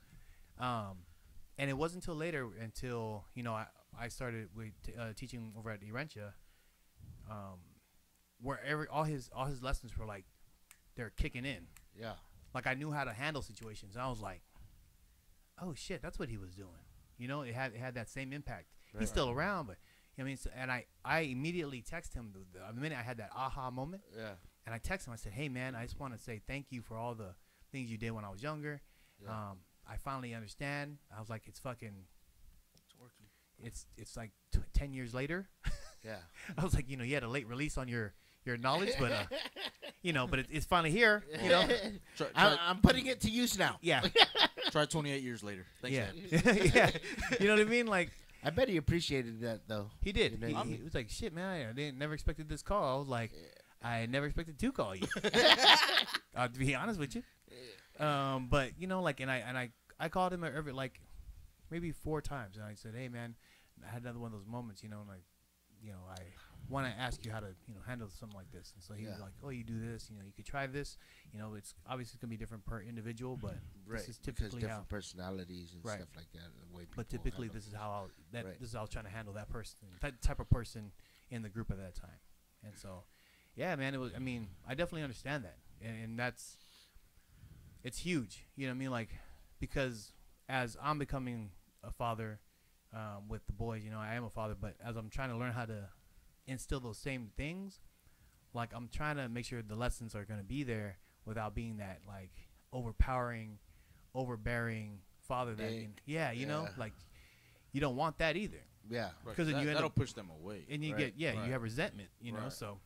And it wasn't until later, until you know, I started with teaching over at Erentia, where all his lessons were like they're kicking in. Yeah. Like I knew how to handle situations. And I was like, oh shit, that's what he was doing. You know, it had that same impact. Right. He's still around, but I mean, and I immediately texted him the minute I had that aha moment. Yeah. And I texted him. I said, "Hey, man, I just want to say thank you for all the things you did when I was younger. Yeah. I finally understand." I was like, "It's fucking, It's working. it's like 10 years later." Yeah. I was like, you know, you had a late release on your knowledge, but you know, but it's finally here. You know, I'm putting it to use now. yeah, Try 28 years later. Thanks, yeah, Dad. yeah. You know what I mean? Like I bet he apprecited that though. he did. You know, He was like, "Shit, man, I never expected this call." I was like, I never expected to call you. To be honest with you. But you know, like, and I called him every like maybe 4 times, and I said, "Hey, man, I had another one of those moments, you know, and like, you know, I want to ask you how to, you know, handle something like this." And so he was like, "Oh, you do this, you know, you could try this, you know, it's obviously gonna be different per individual, but this is because typically different how." personalities and Right. stuff like that. The way But people typically, handle this is how Right. this is how I was trying to handle that person, that type of person in the group at that time. And so, yeah, man, it was. I mean, I definitely understand that, and it's huge. You know what I mean? Like, because as I'm becoming a father, with the boys. You know, I am a father, but as I'm trying to learn how to instill those same things, like I'm trying to make sure the lessons are going to be there without being that like overpowering, overbearing father. That you know, like you don't want that either. Yeah, because that'll push them away, and you get you have resentment. You know, so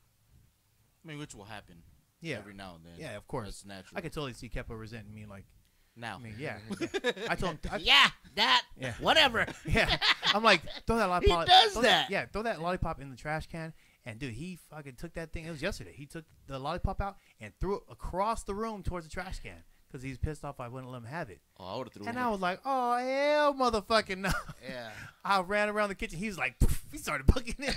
I mean, which will happen. Every now and then. Yeah, of course. That's natural. I could totally see Kepa resenting me like now. I mean, I told him. whatever. Yeah, I'm like, throw that lollipop. He does that. Yeah, throw that lollipop in the trash can. And dude, he fucking took that thing. It was yesterday. He took the lollipop out and threw it across the room towards the trash can because he's pissed off I wouldn't let him have it. Oh, I would have threw it. And I was like, oh hell, motherfucking no. Yeah. I ran around the kitchen. He was like, poof, he started booking it.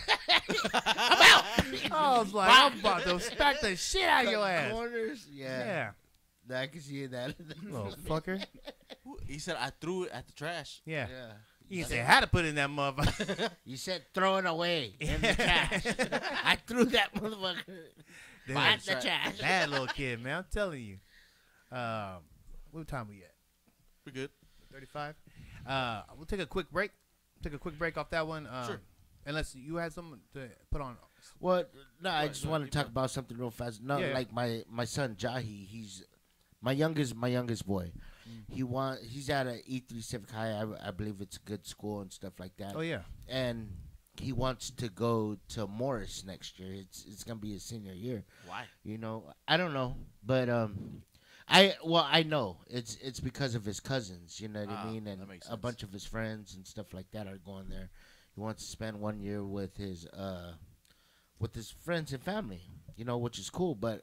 I'm out. I was like, I'm about to smack the shit out of your ass. Corners. Yeah. I can see that. Little fucker. He said I threw it at the trash. Yeah. He said, how to put it in that motherfucker. You said throw it away in the trash. I threw that motherfucker at the trash. Bad little kid, man. I'm telling you. What time we at? We're good. 35. We'll take a quick break. Take a quick break off that one. Sure. Unless you had something to put on. Well, no, I just want to talk about something real fast. No, like my son Jahi, he's my youngest boy. He's at a E3 Civic High. I believe it's a good school and stuff like that. Oh yeah. And he wants to go to Morris next year. It's gonna be his senior year. Why? You know, I don't know, but I know it's because of his cousins. You know what I mean, and a bunch of his friends and stuff like that are going there. He wants to spend 1 year with his friends and family. You know, which is cool, but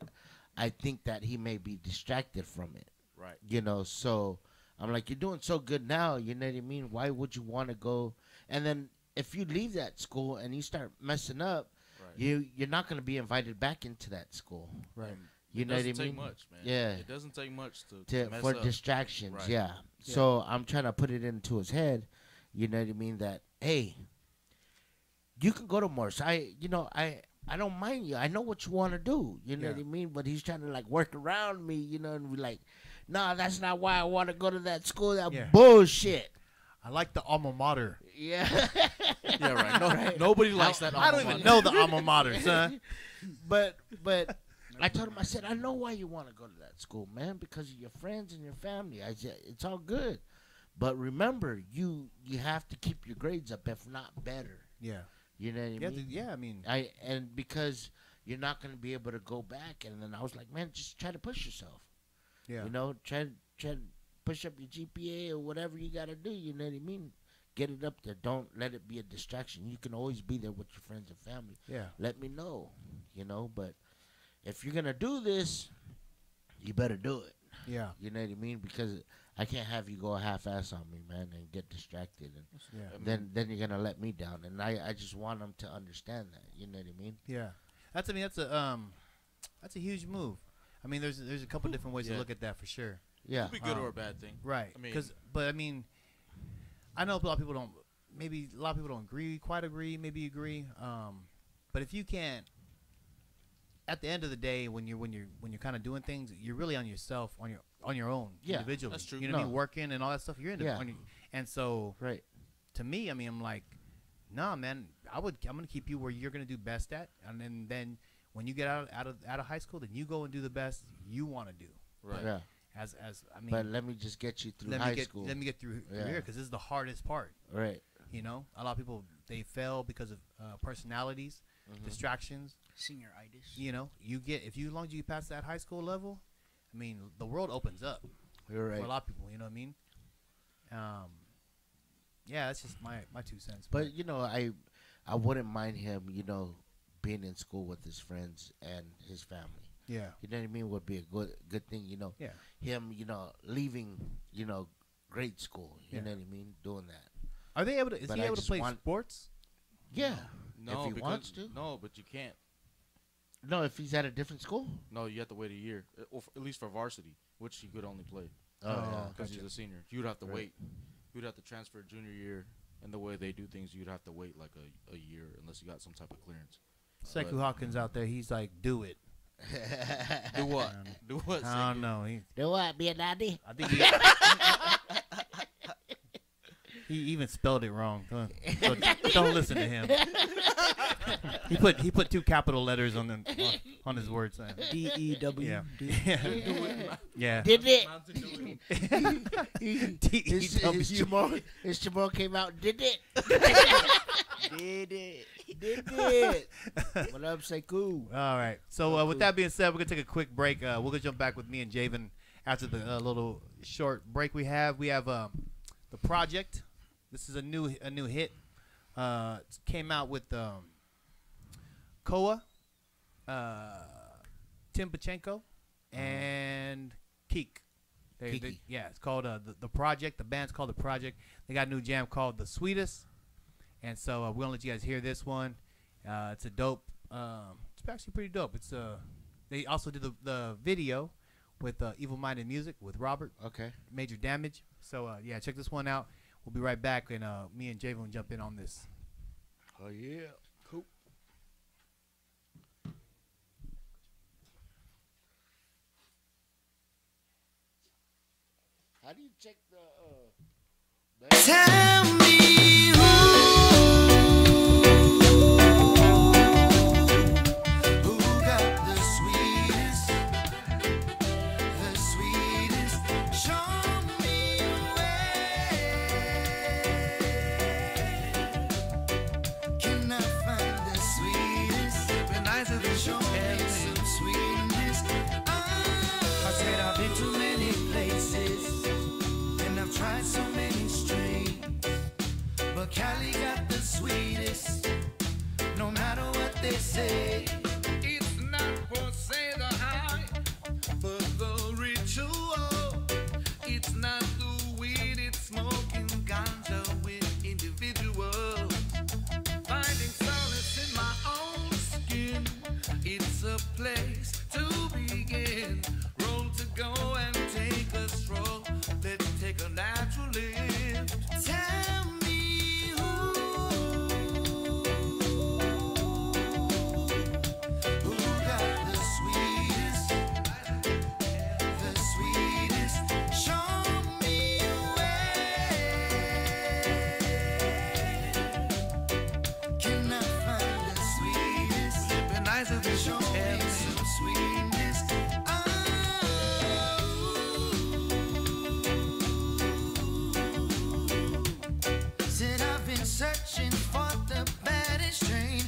I think that he may be distracted from it. Right. You know, so I'm like, you're doing so good now. You know what I mean? Why would you want to go? And then if you leave that school and you start messing up, you're not going to be invited back into that school. Right. You know what I mean? It doesn't take much, man. Yeah. It doesn't take much to mess for up. distractions. Right. Yeah. So I'm trying to put it into his head. You know what I mean? That hey, you can go to Morse. I don't mind you. I know what you want to do. You know what I mean? But he's trying to like work around me. You know, and be like, no, that's not why I want to go to that school. That bullshit. I like the alma mater. Yeah. Yeah, right. No, nobody likes that alma mater. I don't even know the alma mater, son. But I told him, I said, I know why you want to go to that school, man, because of your friends and your family. I said, it's all good. But remember, you have to keep your grades up, if not better. Yeah. You know what I mean? Yeah, I mean. And because you're not going to be able to go back. And then I was like, man, just try to push yourself. Yeah. You know, try to push up your GPA or whatever you got to do. You know what I mean? Get it up there. Don't let it be a distraction. You can always be there with your friends and family. Yeah. Let me know, you know. But if you're going to do this, you better do it. Yeah. You know what I mean? Because I can't have you go half-ass on me, man, and get distracted. And then you're going to let me down. And I just want them to understand that. You know what I mean? Yeah. That's a huge move. I mean, there's a couple different ways to look at that for sure. Yeah. It could be good or a bad thing. Right. I mean, I know a lot of people don't. Maybe a lot of people don't quite agree. Maybe agree. But if you can't, at the end of the day, when you're kind of doing things, you're really on yourself, on your own, individually. That's true. You know what I mean? Working and all that stuff. You're in and so right. To me, I mean, I'm like, nah, man. I'm gonna keep you where you're gonna do best at, and then when you get out of high school, then you go and do the best you want to do. Right. Yeah. As I mean, but let me just get you through high school. Let me get through here because this is the hardest part. Right. You know, a lot of people they fail because of personalities, distractions, senioritis. You know, as long as you pass that high school level, I mean, the world opens up. You're right. For a lot of people, you know what I mean? Yeah, that's just my 2 cents. But you know, I wouldn't mind him, you know, being in school with his friends and his family. Yeah. You know what I mean? Would be a good thing, you know. Yeah. Him, you know, leaving, you know, grade school. You know what I mean? Doing that. Are they able to? Is he able to play sports? Yeah. No, if he wants to. No, but you can't. No, if he's at a different school. No, you have to wait a year, or at least for varsity, which he could only play. Oh, yeah. Because he's a senior. You'd have to wait. You'd have to transfer junior year, and the way they do things, you'd have to wait like a year unless you got some type of clearance. Sekou Hawkins out there, he's like, do it. Do what? Do what? I don't know. Do what? Be a daddy? I think He even spelled it wrong. So don't listen to him. He put 2 capital letters on his words. DEW. Yeah. Yeah. Yeah. Did it? DEW. His Jamal came out. Did it? Did it? Did it? What up, say cool? All right. So with that being said, we're gonna take a quick break. We're gonna jump back with me and Javen after the little short break we have. We have the project. This is a new hit. It came out with Koa, Tim Pachenko, and Keek. Kiki. Yeah, it's called the project. The band's called the project. They got a new jam called The Sweetest, and so we're gonna let you guys hear this one. It's a dope. It's actually pretty dope. It's they also did the video with Evil Minded Music with Robert. Okay. Major Damage. So yeah, check this one out. We'll be right back, and me and Javon will jump in on this. Oh yeah. Cool. How do you check the? Tell me who got the sweetest, show me where. Can I find the sweetest? Been nice if you show me some sweetness. I said I've been to many places and I've tried so many strains, but Cali got the sweetest, no matter what they say. It's not for say the high, but the ritual. It's not the weed, it's smoking ganja with individuals. Finding solace in my own skin, it's a place to begin. Room to go and take a stroll. Let's take a natural lift. Tell me who got the sweetest, show me where. Can I find the sweetest? It'd be nice if you show me some sweetness. Said I've been searching for the baddest strain.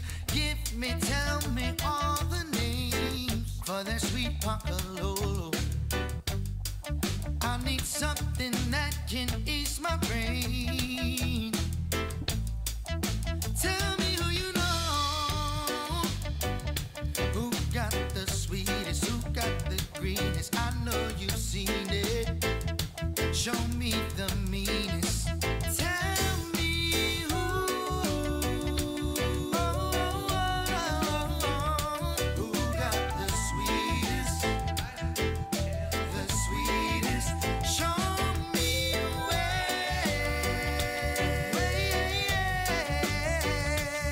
Tell me all the names for that sweet Pacololo. I need something that can ease my brain. Tell me who you know, who got the sweetest, who got the greenest. I know you've seen it. Show me the meanest. Tell me who got the sweetest, show me where.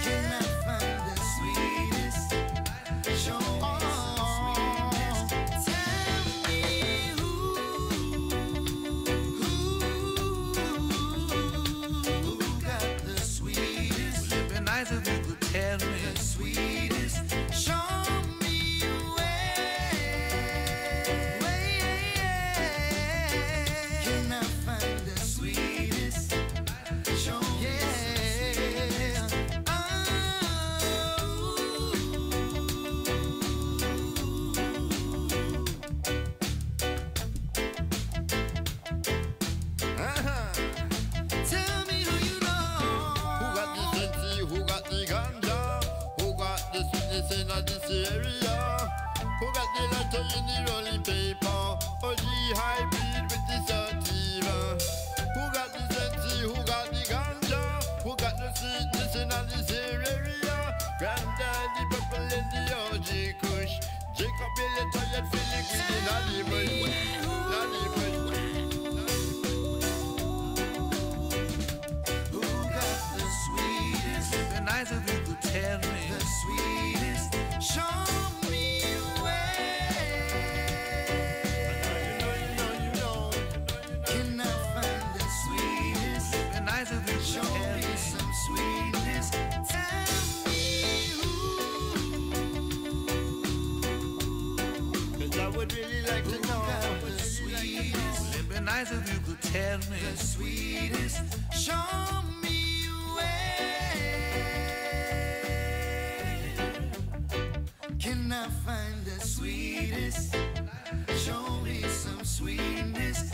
Can I find the sweetest? Show me the sweetest. Tell me who got the sweetest? It'd be nice if you could tell me the sweetest. Show me where. Can I find the sweetest? Show me Tell me who you know. Who got the sexy, who got the ganja? Who got the sweetness in this area? Who got the letter in the rolling paper? Or the hybrid with the sativa? Who got the sexy, who got the ganja? Who got the sweetness in this area? Granddaddy purple in the OG Kush. Jacob Billy tired feeling with the nutty bush. Nutty bush. Who got the sweetest? It'd be nice if you could tell me the sweetest. Show me nice if you could tell me the sweetest. Show me where can I find the sweetest? Show me some sweetness.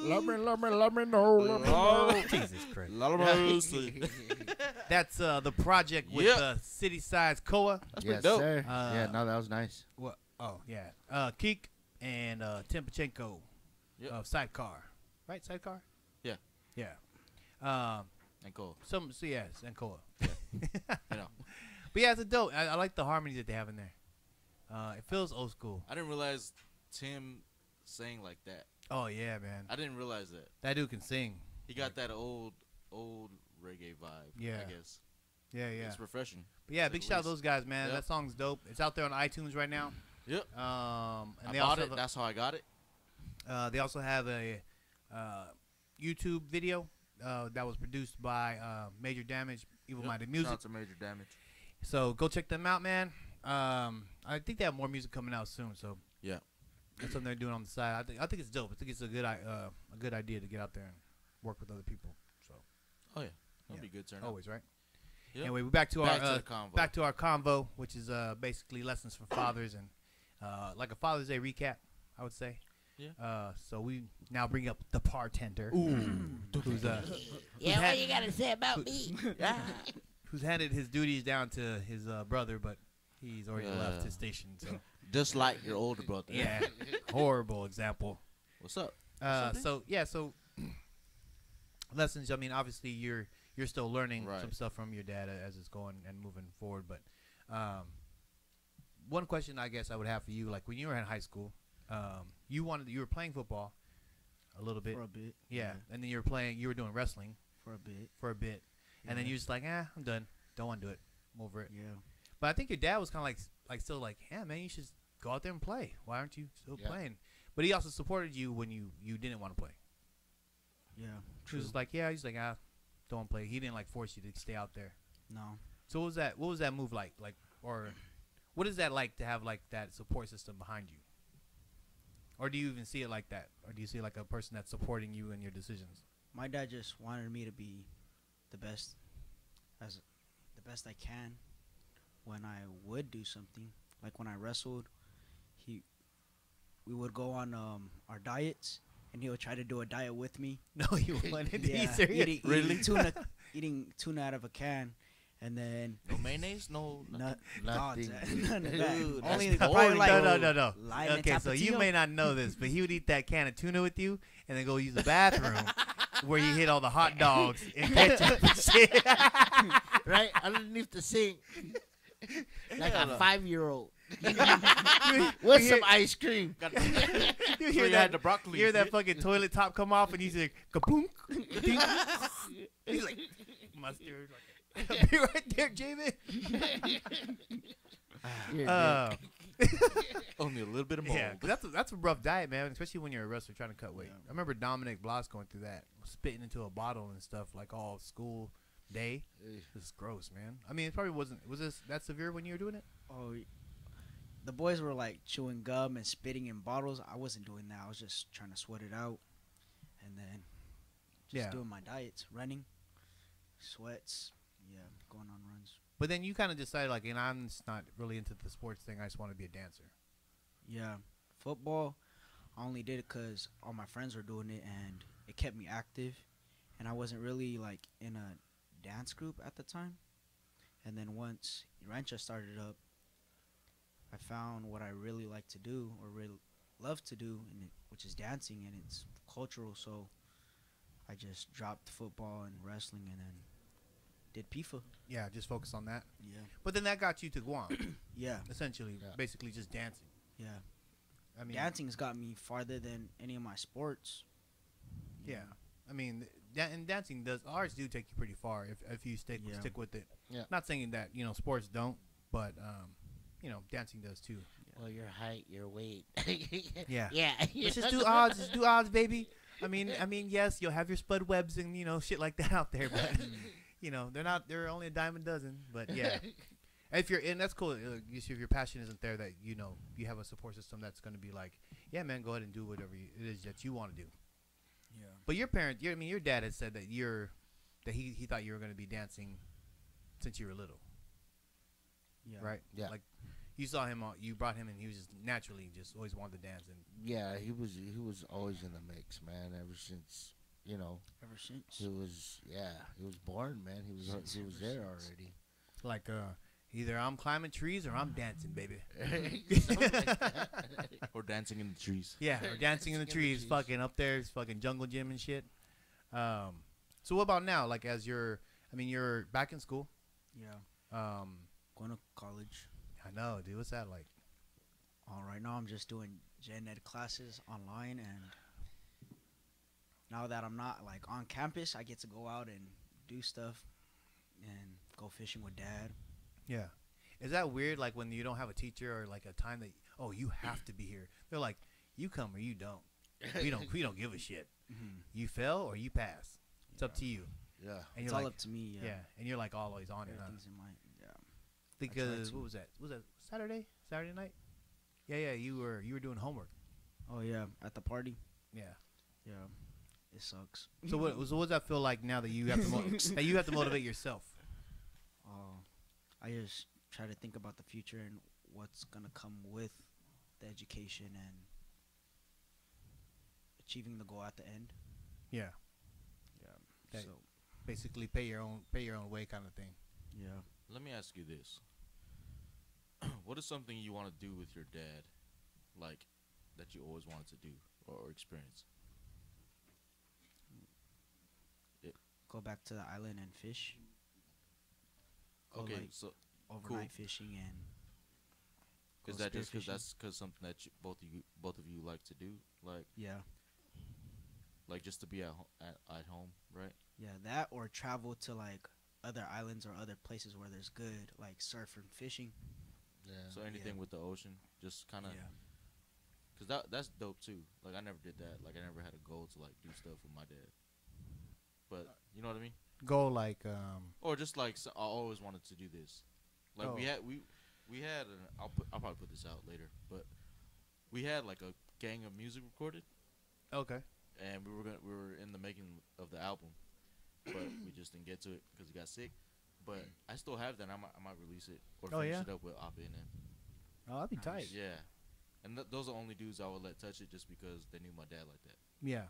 Let me know. Jesus Christ. That's That's the project with Yep. City Size Koa. Yes, dope. sir. Yeah, no, that was nice. What? Oh yeah. Keek and Tim Pachenko Yep. of Sidecar, right? Sidecar. Yeah. Yeah. and cool. So yes, and Koa. You know, But yeah, it's a dope. I like the harmonies that they have in there. It feels old school. I didn't realize Tim sang like that. Oh yeah, man. I didn't realize that. That dude can sing. He got that old reggae vibe. Yeah. I guess. Yeah, yeah. It's refreshing. But yeah, Say big the shout out to least. those guys, man. Yep. That song's dope. It's out there on iTunes right now. Yep. And I they bought also it. That's how I got it. they also have a YouTube video that was produced by Major Damage, Evil Minded Music. Shout out to Major Damage. So go check them out, man. I think they have more music coming out soon. So Yeah. that's something they're doing on the side. I think it's dope. I think it's a good idea to get out there and work with other people. So Oh yeah. That'll Yeah. be good turn. always, right? Yep. Anyway, we're back to Back our to the convo. back to our convo, which is basically lessons for fathers and like a Father's Day recap, I would say. Yeah. So we now bring up the bartender, who's Yeah, what you gotta say about me? who's handed his duties down to his brother, but he's already left his station. So Just like your older brother. yeah, horrible example. What's up? So lessons. I mean, obviously you're still learning Right. some stuff from your dad as it's going and moving forward. But one question I guess I would have for you, like when you were in high school, you were playing football a little bit, For a bit. yeah, and then you were doing wrestling For a bit. and then you're just like, I'm done, don't want to do it, I'm over it. Yeah. But I think your dad was kind of like still like, yeah, man, you should go out there and play. Why aren't you still Yeah. playing? But he also supported you when you didn't want to play. Yeah. He was like, yeah, he's like, don't want to play. He didn't like force you to stay out there. No. So what was that move like? Like, or what is that like to have like that support system behind you? Or do you even see it like that? Or do you see like a person that's supporting you in your decisions? My dad just wanted me to be the best I can when I would do something. Like when I wrestled, we would go on our diets, and he would try to do a diet with me. No, you wouldn't. Be Yeah, serious? eating tuna out of a can, and then No mayonnaise? No. nut, Nothing. none of that. Dude, Only that's probably boring, like no. lime and Okay, so you tapatio. may not know this, but he would eat that can of tuna with you and then go use the bathroom where you hit all the hot dogs and ketchup and shit. Right underneath the sink, like a 5-year-old. With some ice cream. You So hear you that? had the broccoli. You hear that fucking toilet top come off, and he's like, kapoonk. ding. He's like, mustard. Like, be right there, Jamie. Only a little bit of mold. Yeah, 'cause that's a rough diet, man. Especially when you're a wrestler trying to cut weight. I remember Dominic Blas going through that, spitting into a bottle and stuff like all school day. This is gross, man. I mean, it probably wasn't. Was this that severe when you were doing it? Oh, the boys were like chewing gum and spitting in bottles. I wasn't doing that. I was just trying to sweat it out, and then just Yeah. doing my diets, running, sweats, going on runs. But then you kind of decided, like, and I'm just not really into the sports thing. I just want to be a dancer. Yeah, football. I only did it because all my friends were doing it, and it kept me active. And I wasn't really like in a dance group at the time. And then once Rancha started up, I found what I really like to do, or really love to do, which is dancing, and it's cultural. So I just dropped football and wrestling, and then did PIFA. Yeah, just focus on that. Yeah, But then that got you to Guam, yeah, essentially, Yeah. basically just dancing. yeah. I mean, Dancing's got me farther than any of my sports. Yeah, I mean, and dancing does arts do take you pretty far if you stick with it. Yeah. Not saying that sports don't, but dancing does too. Well, your height, your weight. Yeah. Yeah. Let's just do odds. Just do odds, baby. I mean, yes, you'll have your spud webs and shit like that out there, but they're not. They're only a dime a dozen. But yeah, If you're and that's cool. You see, if your passion isn't there, that you know you have a support system that's going to be like, yeah, man, go ahead and do whatever it is that you want to do. Yeah. But your your dad had said that he thought you were going to be dancing since you were little, Yeah. right? Yeah. Like you saw him, you brought him, and he was just naturally just always wanted to dance. And Yeah, he was always in the mix, man. Ever since Ever since. he was born, man. He was there already. like either I'm climbing trees or I'm dancing, baby. Something like that. Or dancing in the trees. Yeah, or dancing in the trees, fucking up there, fucking jungle gym and shit. So what about now? Like you're back in school. Yeah. Um, Going to college. I know, dude. What's that like? Right now I'm just doing gen ed classes online, and now that I'm not like on campus, I get to go out and do stuff and go fishing with dad. Yeah. Is that weird? Like when you don't have a teacher or like a time that you have to be here. They're like, you come or you don't. We don't give a shit. Mm-hmm. You fail or you pass. It's up to you. Yeah. And It's you're all like, up to me. yeah. And you're like always on it. Huh? Everything's in my Because to. what was that? Was that Saturday night? Yeah. You were doing homework. Oh yeah, at the party. Yeah. Yeah, it sucks. So what does that feel like now that you have to motivate yourself? I just try to think about the future and what's gonna come with the education and achieving the goal at the end. Yeah. Yeah. That- So Basically pay your own way kind of thing. yeah. Let me ask you this. What is something you want to do with your dad, like, that you always wanted to do or experience? Go back to the island and fish. Go, Okay, like, so overnight fishing and is go that just spearfishing. because something that both of you like to do, Yeah. like just to be at home, right? Yeah, that or travel to like other islands or other places where there's good like surf and fishing. Yeah. So anything with the ocean, just kind of, Yeah. cause that's dope too. Like I never did that. Like I never had a goal to like do stuff with my dad. But you know what I mean? Go like Or just like I always wanted to do this. Like we had I'll probably put this out later, but we had like a gang of music recorded, okay. and we were in the making of the album, but we just didn't get to it because he got sick. But I still have that. I might release it or Oh, finish yeah? it up with Appa and them. Oh, that'd be tight. Yeah, and those are the only dudes I would let touch it just because they knew my dad like that. Yeah.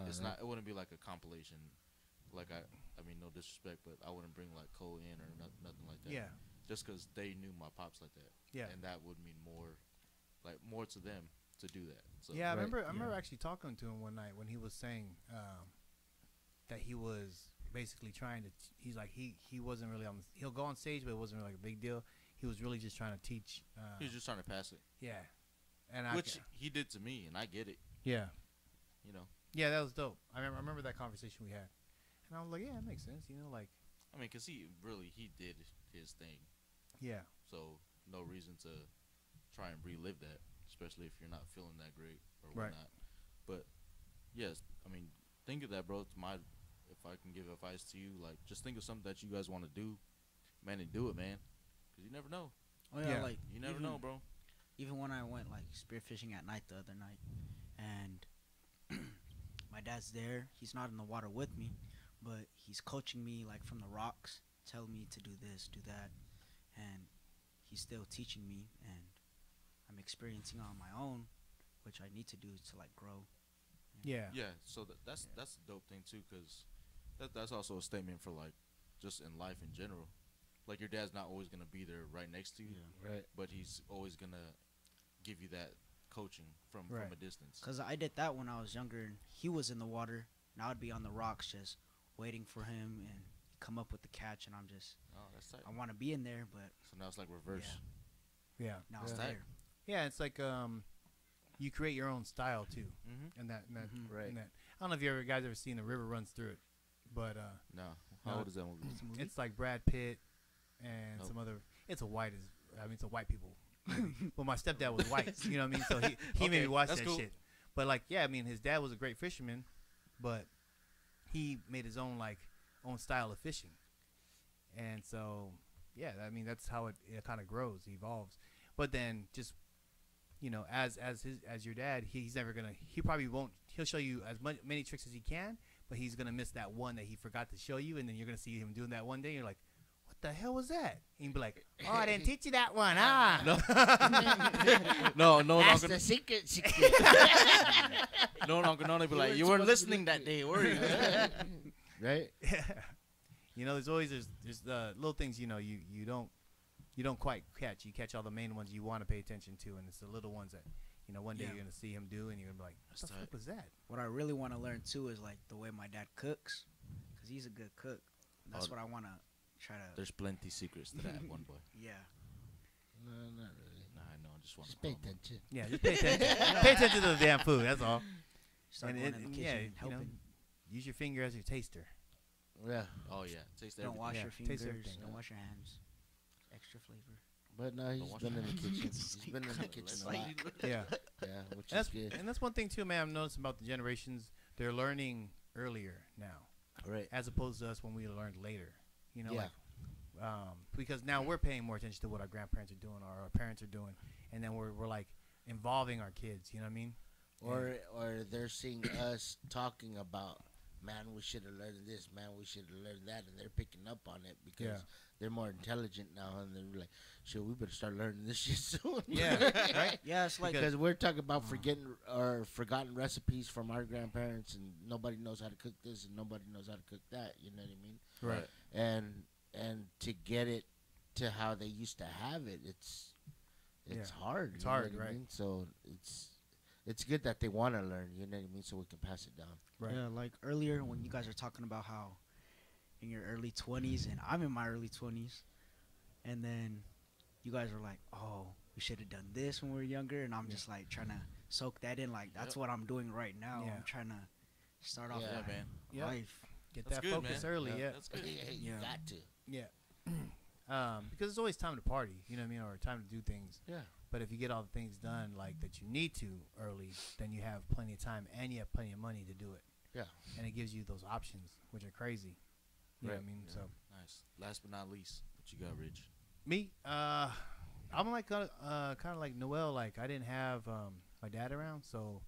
It's not. It wouldn't be like a compilation. Like I mean, no disrespect, but I wouldn't bring like Cole in or nothing like that. Yeah. Just because they knew my pops like that. Yeah. And that would mean more to them to do that. So Yeah, I Right. remember actually talking to him one night when he was saying that he was basically trying to. He's like he wasn't really on. He'll go on stage, but it wasn't really like a big deal. He was really just trying to teach. he was just trying to pass it, Yeah, and which he did to me, and I get it. yeah, You know, yeah, that was dope. I remember that conversation we had, and I was like, yeah, it makes sense. You know, like I mean, cause he did his thing, yeah, so no reason to try and relive that, especially if you're not feeling that great or Right. whatnot. But yes, I mean, think of that, bro. It's if I can give advice to you, like just think of something that you guys want to do, man, and do it, man, cause you never know. Oh yeah, Yeah. like You never know, bro. even when I went like spearfishing at night the other night, and my dad's there. He's not in the water with me, but he's coaching me like from the rocks, telling me to do this, do that, and he's still teaching me, and I'm experiencing on my own, which I need to do to like grow. yeah, Yeah, so that's a dope thing too, cause that's also a statement for like just in life in general. Like your dad's not always gonna be there right next to you, Right. but he's always gonna give you that coaching from Right. a distance. Cause I did that when I was younger, and he was in the water, and I would be on the rocks just waiting for him, and he'd come up with the catch, and I'm just Oh, that's tight. I want to be in there, but So now it's like reverse. yeah, now it's Yeah. there. yeah. It's like you create your own style too, Mm-hmm. and that Mhm. Right. and that. I don't know if you guys ever seen The River Runs Through It, but No, how No, old is that movie? it's like Brad Pitt and Nope. some other. It's a white people. But my stepdad was white, you know what I mean? So he made me Okay, watch that's that cool. shit. But like, yeah, I mean, his dad was a great fisherman, but he made his own style of fishing, and so yeah, I mean that's how it kind of grows, evolves. But then just as your dad, he's never gonna. He probably won't. He'll show you as many tricks as he can, but he's gonna miss that one that he forgot to show you, and then you're gonna see him doing that one day. And you're like, what the hell was that? And you'd be like, oh, I didn't teach you that one, No, That's the secret. no, Uncle Noni be like, you weren't listening that day, were you? Right? There's always there's little things you don't quite catch. You catch all the main ones you want to pay attention to, and it's the little ones that one day you're gonna see him do, and you're gonna be like, what the fuck was that? What I really want to learn too is like the way my dad cooks, because he's a good cook. That's what I want to try to. There's plenty secrets to that one boy. Yeah. No, not really. Nah, I know. I just want Just to pay attention. Yeah, just pay attention. Pay attention to the damn food. That's all. Start And going in the kitchen, helping. Use your finger as your taster. Yeah. Oh yeah, taste Don't everything. wash your taste fingers. everything. Don't wash your hands. Extra flavor. But no, he's wash been your in the hands. kitchen. He's been in the kitchen a lot. Yeah. Yeah, which And is good. that's one thing too, man. I've noticed about the generations. They're learning earlier now, Right. as opposed to us when we learned later. Yeah. Like, because now we're paying more attention to what our grandparents are doing or our parents are doing, and then we're like involving our kids. You know what I mean? Or they're seeing us talking about, man, we should have learned this, man, we should have learned that, and they're picking up on it because they're more intelligent now, and they're like, shit, we better start learning this shit soon. Yeah. Right. Yeah, it's like Because we're talking about forgotten recipes from our grandparents, and nobody knows how to cook this, and nobody knows how to cook that. You know what I mean? Right. And to get it to how they used to have it, it's hard. It's you know hard, what I right? mean? So it's good that they want to learn. You know what I mean? So we can pass it down. Right. Yeah, like earlier when you guys are talking about how in your early 20s, and I'm in my early 20s, and then you guys are like, oh, we should have done this when we were younger, and I'm just like trying to soak that in. Like that's what I'm doing right now. Yeah. I'm trying to start off Yeah, my man. Yep. life. Get That's that good, focus man. early. Yeah. That's good. You Yeah. got to. Yeah. Because it's always time to party. You know what I mean? Or time to do things. Yeah. But if you get all the things done like that you need to early, then you have plenty of time and you have plenty of money to do it. Yeah. And it gives you those options, which are crazy. You know what I mean? Yeah. So Nice. Last but not least, what you got, Rich? me, I'm like kind of like Noel. Like I didn't have my dad around, so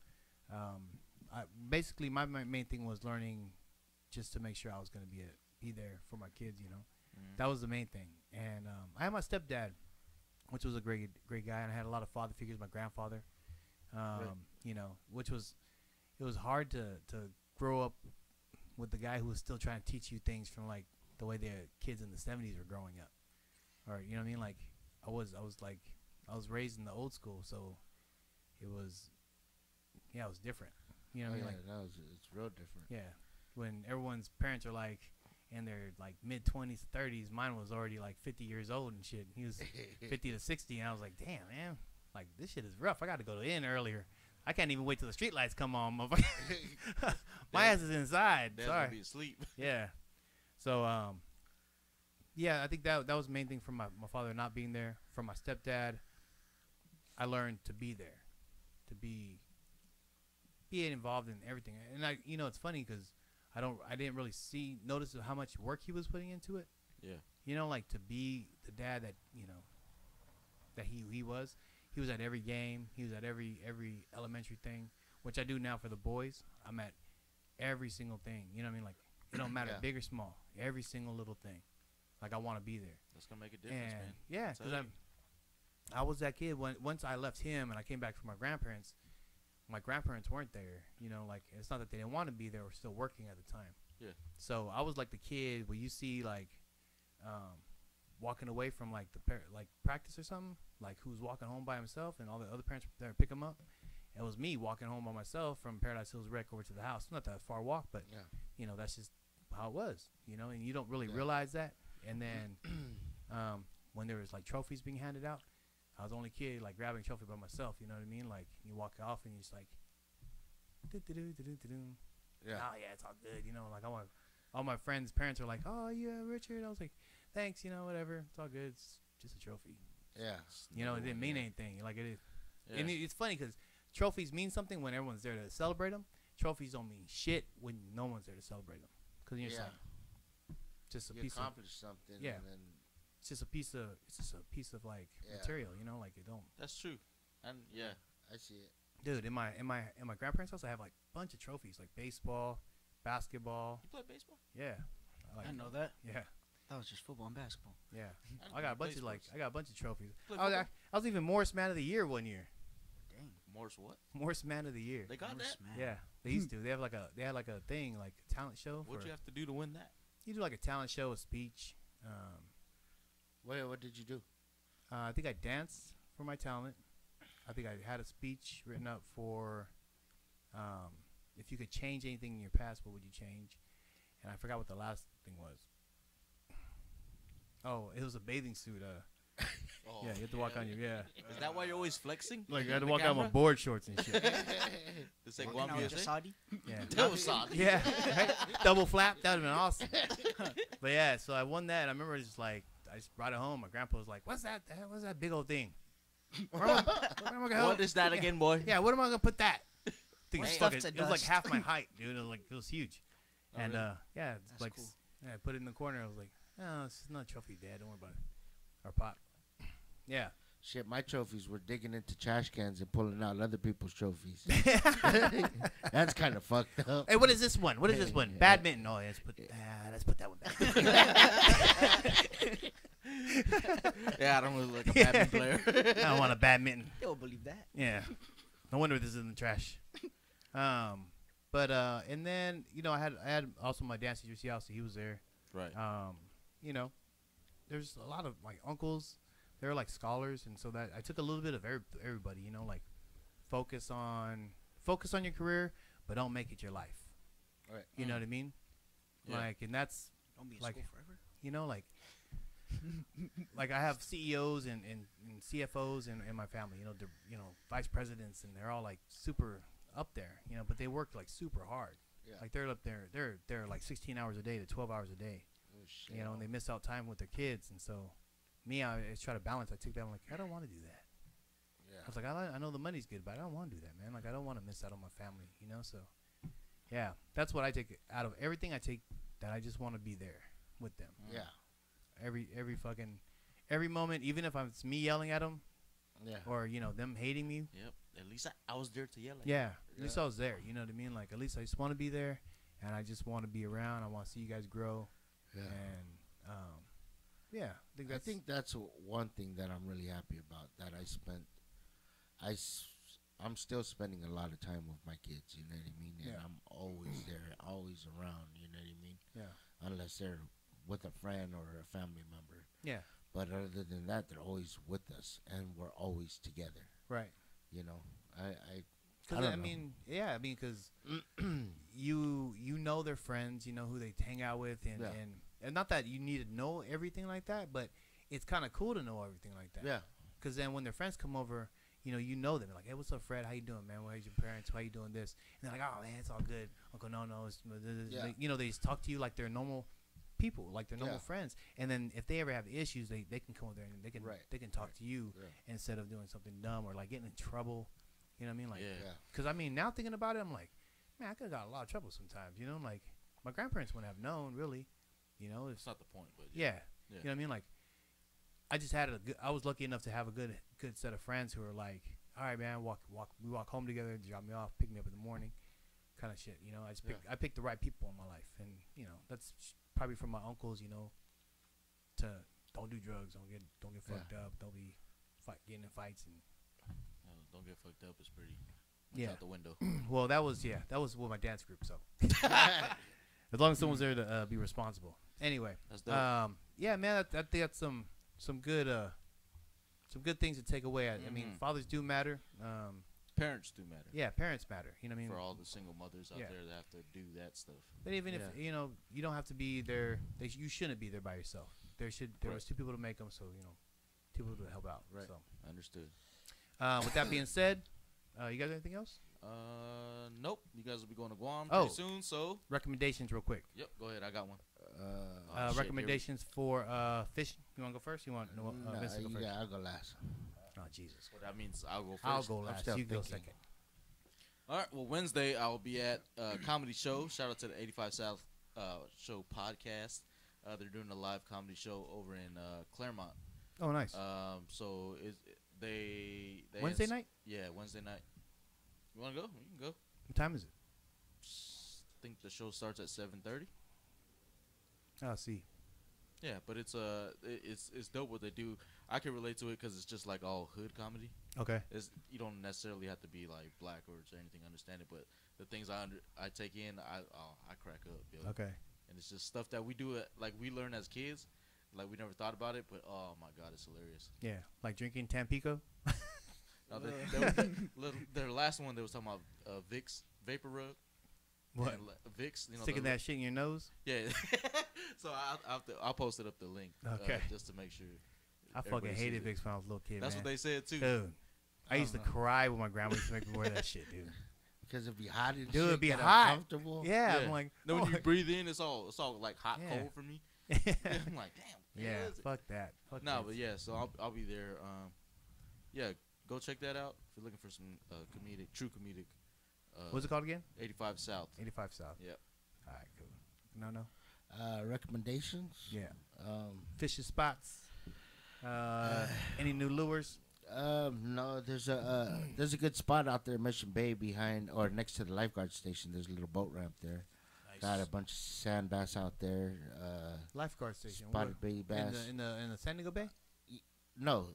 basically my main thing was learning just to make sure I was gonna be there for my kids. That was the main thing. And I had my stepdad, which was a great guy, and I had a lot of father figures. My grandfather, which was it was hard to grow up with the guy who was still trying to teach you things from like the way the kids in the 70s were growing up. Or you know what I mean? Like I was raised in the old school, so it was different. You know what I mean? Like it's real different. yeah, when everyone's parents are like in their like mid 20s, 30s, mine was already like 50 years old and shit. He was 50 to 60, and I was like, damn, man, like this shit is rough. I got to go in earlier. I can't even wait till the street lights come on, motherfucker. My ass is inside. Dad's Sorry. gonna be asleep. Yeah. So yeah, I think that was the main thing from my father not being there. From my stepdad, I learned to be there, to be involved in everything. And it's funny because I didn't really notice how much work he was putting into it. Yeah. Like to be the dad that that he was. He was at every game. He was at every elementary thing, which I do now for the boys. I'm at every single thing. You know what I mean? Like it don't matter, big or small. Every single little thing. Like I want to be there. That's gonna make a difference, man. Yeah, because I was that kid once I left him and I came back for my grandparents. My grandparents weren't there. Like it's not that they didn't want to be there. We're still working at the time. Yeah. So I was like the kid where you see like, walking away from like like practice or something, like who's walking home by himself, and all the other parents there to pick him up. It was me walking home by myself from Paradise Hills Rec over to the house. Not that far walk, but that's just how it was. And you don't really realize that. And then when there was like trophies being handed out, I was the only kid like grabbing a trophy by myself. You know what I mean? Like you walk off and you're just like, Yeah. oh yeah, it's all good. Like all my friends' parents are like, oh yeah, Richard. I was like, thanks. Whatever. It's all good. It's just a trophy. Yeah. It didn't mean anything. Like it is. Yeah. And it's funny because trophies mean something when everyone's there to celebrate them. Trophies don't mean shit when no one's there to celebrate them. Because you're just like, just a You piece of. accomplished something. Yeah. And then it's just a piece of like Yeah. material, you know, like it don't. That's true. And yeah, I see it. Dude, in my grandparents' house, I have like a bunch of trophies, like baseball, basketball. you play baseball? Yeah, I didn't know that. Yeah, That was just football and basketball. yeah. didn't I got a play bunch of like sports. I got a bunch of trophies. Play I football? was even Morris Man of the Year one year. Dang. Morse what? Morris Man of the Year. They got Morris that. Man. Yeah, they used to. They had like a thing, like a talent show. What For, you have to do to win that? you do like a talent show, a speech. What did you do? I think I danced for my talent. I think I had a speech written up for if you could change anything in your past, what would you change? And I forgot what the last thing was. Oh, it was a bathing suit. Oh, Yeah, you have to walk on your Is that why you're always flexing? like I had to The walk on my camera? board shorts and shit. It's like Walking out Guam with USA. Jasadi? Yeah, That was solid. yeah, right? Double flap. That would have been awesome. But yeah, so I won that. I remember just like I just brought it home. My grandpa was like, "What's that? What's that big old thing? Where am I gonna What is that Yeah. again, boy? Yeah, what am I gonna put that?" Thing Well, stuck stuff it. to It was like dust. half my height, dude. It was huge. Oh, And really? yeah, it's That's like cool. yeah, I put it in the corner. I was like, "Oh, this is not a trophy, Dad. Don't worry about it." Or pop. Yeah. Shit, my trophies were digging into trash cans and pulling out other people's trophies. That's kind of fucked up. Hey, what is this one? What is this one? Yeah. Badminton. Oh, yeah, let's put that one back. Yeah, I don't really like a Yeah. badminton player. I don't want a badminton. They will believe that. Yeah. No wonder this is in the trash. But and then I had also my dance teacher, so he was there. Right. You know, there's a lot of my uncles. They're like scholars, and so that I took a little bit of everybody. You know, like focus on your career, but don't make it your life. Right. You know what I mean? Yeah. Like, and that's Don't be in Like- school forever. like I have CEOs and CFOs in my family. Vice presidents, and they're all like super up there. But they work like super hard. Yeah. Like they're up there. They're like 16 hours a day to 12 hours a day. Oh, shit. And they miss out time with their kids, and so me, I try to balance. I took that. I'm like, I don't want to do that. Yeah. I was like, I know the money's good, but I don't want to do that, man. Like, I don't want to miss out on my family, So, yeah, that's what I take out of everything. I take that I just want to be there with them. Yeah. Every moment, even if it's me yelling at them Yeah. or them hating me. Yep. At least I was there to yell at Yeah, at least Yeah. I was there. You know what I mean? Like, at least I just want to be there, and I just want to be around. I want to see you guys grow, Yeah. and yeah, I think that's one thing that I'm really happy about. That I'm still spending a lot of time with my kids. You know what I mean? And Yeah. I'm always there, always around. You know what I mean? Yeah. Unless they're with a friend or a family member. Yeah. But other than that, they're always with us, and we're always together. right. You know, I Because don't I know. mean, yeah, because you know their friends, you know who they hang out with, and Yeah. and not that you need to know everything like that, but it's kind of cool to know everything like that. yeah, Because then when their friends come over, you know them. Like, hey, what's up, Fred? How you doing, man? Where's your parents? Why you doing this? And they're like, oh man, it's all good, Uncle. No, it's Yeah. they just talk to you like they're normal people, like they're normal Yeah. friends. And then if they ever have issues, they can come over there and they can Right. talk to you Yeah. instead of doing something dumb or like getting in trouble. You know what I mean? Like, Yeah. yeah, because I mean, now thinking about it, I'm like, man, I could have got a lot of trouble sometimes. Like my grandparents wouldn't have known really. It's It's not the point, but yeah. Yeah. You know what I mean? Like, I just had I was lucky enough to have a good set of friends who were like, all right, man, we walk home together, drop me off, pick me up in the morning, kind of shit. I picked the right people in my life, and that's probably from my uncles. To don't do drugs, don't get fucked up, don't be getting in fights, and don't get fucked up. It's pretty much Yeah. out the window. well, that was with my dance group. So as long as someone's there to be responsible. Anyway, That's dope. yeah, man, I think that's some good things to take away. I mean, Mhm. fathers do matter. Parents do matter. Yeah, parents matter. You know what I mean? For all the single mothers out Yeah. there that have to do that stuff. But even Yeah. if you don't have to be there, you shouldn't be there by yourself. There was two people to make them, so two people to help out. Right. So, Understood. with that being said, you guys got anything else? Nope. You guys will be going to Guam Oh. pretty soon, so Recommendations, real quick. yep. Go ahead. I got one. Oh, shit, Recommendations for fishing. You want to go first? You want nah, Vincent go first? yeah, I'll go last. Oh Jesus! So that means I'll go first. I'll go last. still You go thinking. second. All right. Well, Wednesday I'll be at a comedy show. Shout out to the 85 South Show podcast. They're doing a live comedy show over in Claremont. Oh, nice. So they Wednesday night? Yeah, Wednesday night. You want to go? You can go. What time is it? I think the show starts at 7:30. Oh, see. Yeah, but it's dope what they do. I can relate to it because it's just like all hood comedy. Okay. You don't necessarily have to be like black or anything to understand it, but the things I take in, I crack up, yo. Okay. And it's just stuff that we do like we learn as kids, like we never thought about it, but oh my god, it's hilarious. Yeah, like drinking Tampico. No, their last one they was talking about Vicks vapor rub. What? And, Vicks, you know, Sticking that shit in your nose? Yeah. So I'll post it up the link. Okay. Just to make sure. I fucking everybody hated sees it. Vicks when I was a little kid. That's man. what they said too. Dude, I used to Uh-huh. cry when my grandma used to make me wear that shit, dude. Because it'd be hot and Dude, shit, it'd be get hot. uncomfortable. Yeah, Yeah. I'm like, No, oh, when you breathe in, it's all like hot Yeah. cold for me. yeah, I'm like, damn. yeah, what is it? fuck that. Fuck No, that. but yeah, so I'll be there. Yeah, go check that out if you're looking for some true comedic. What's it called again? 85 South. 85 South. Yep. All right, cool. No. Recommendations? Yeah. Um, Fishing spots. Any new lures? No, there's a good spot out there in Mission Bay behind or next to the lifeguard station. There's a little boat ramp there. Got a bunch of sand bass out there. Lifeguard station. Spotted baby bass. In the San Diego Bay? No,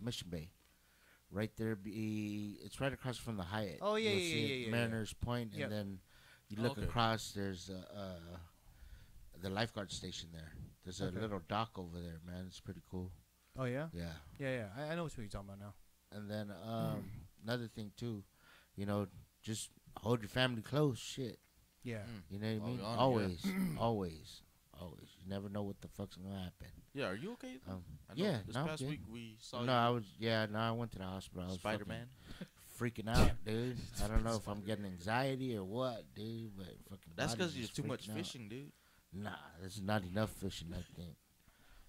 Mission Bay. Right there, it's right across from the Hyatt. Oh, yeah, You'll yeah, see it, yeah, yeah, Mariners Point, Yep. and then you look Okay. across. There's the lifeguard station there. There's a Okay. little dock over there, man. It's pretty cool. Oh, yeah? Yeah. Yeah. I know what you're talking about now. And then another thing too, just hold your family close. Shit, Yeah. you know what I Oh, mean? yeah. Always, always. You never know what the fuck's gonna happen. Yeah, are you okay? Um, I know yeah, This no, past yeah. week we saw No, you. I went to the hospital. I was Spider Man. fucking freaking out, dude. I don't know if I'm getting anxiety or what, dude. But fucking. That's because because you're too much fishing, dude. Nah, there's not enough fishing, I think.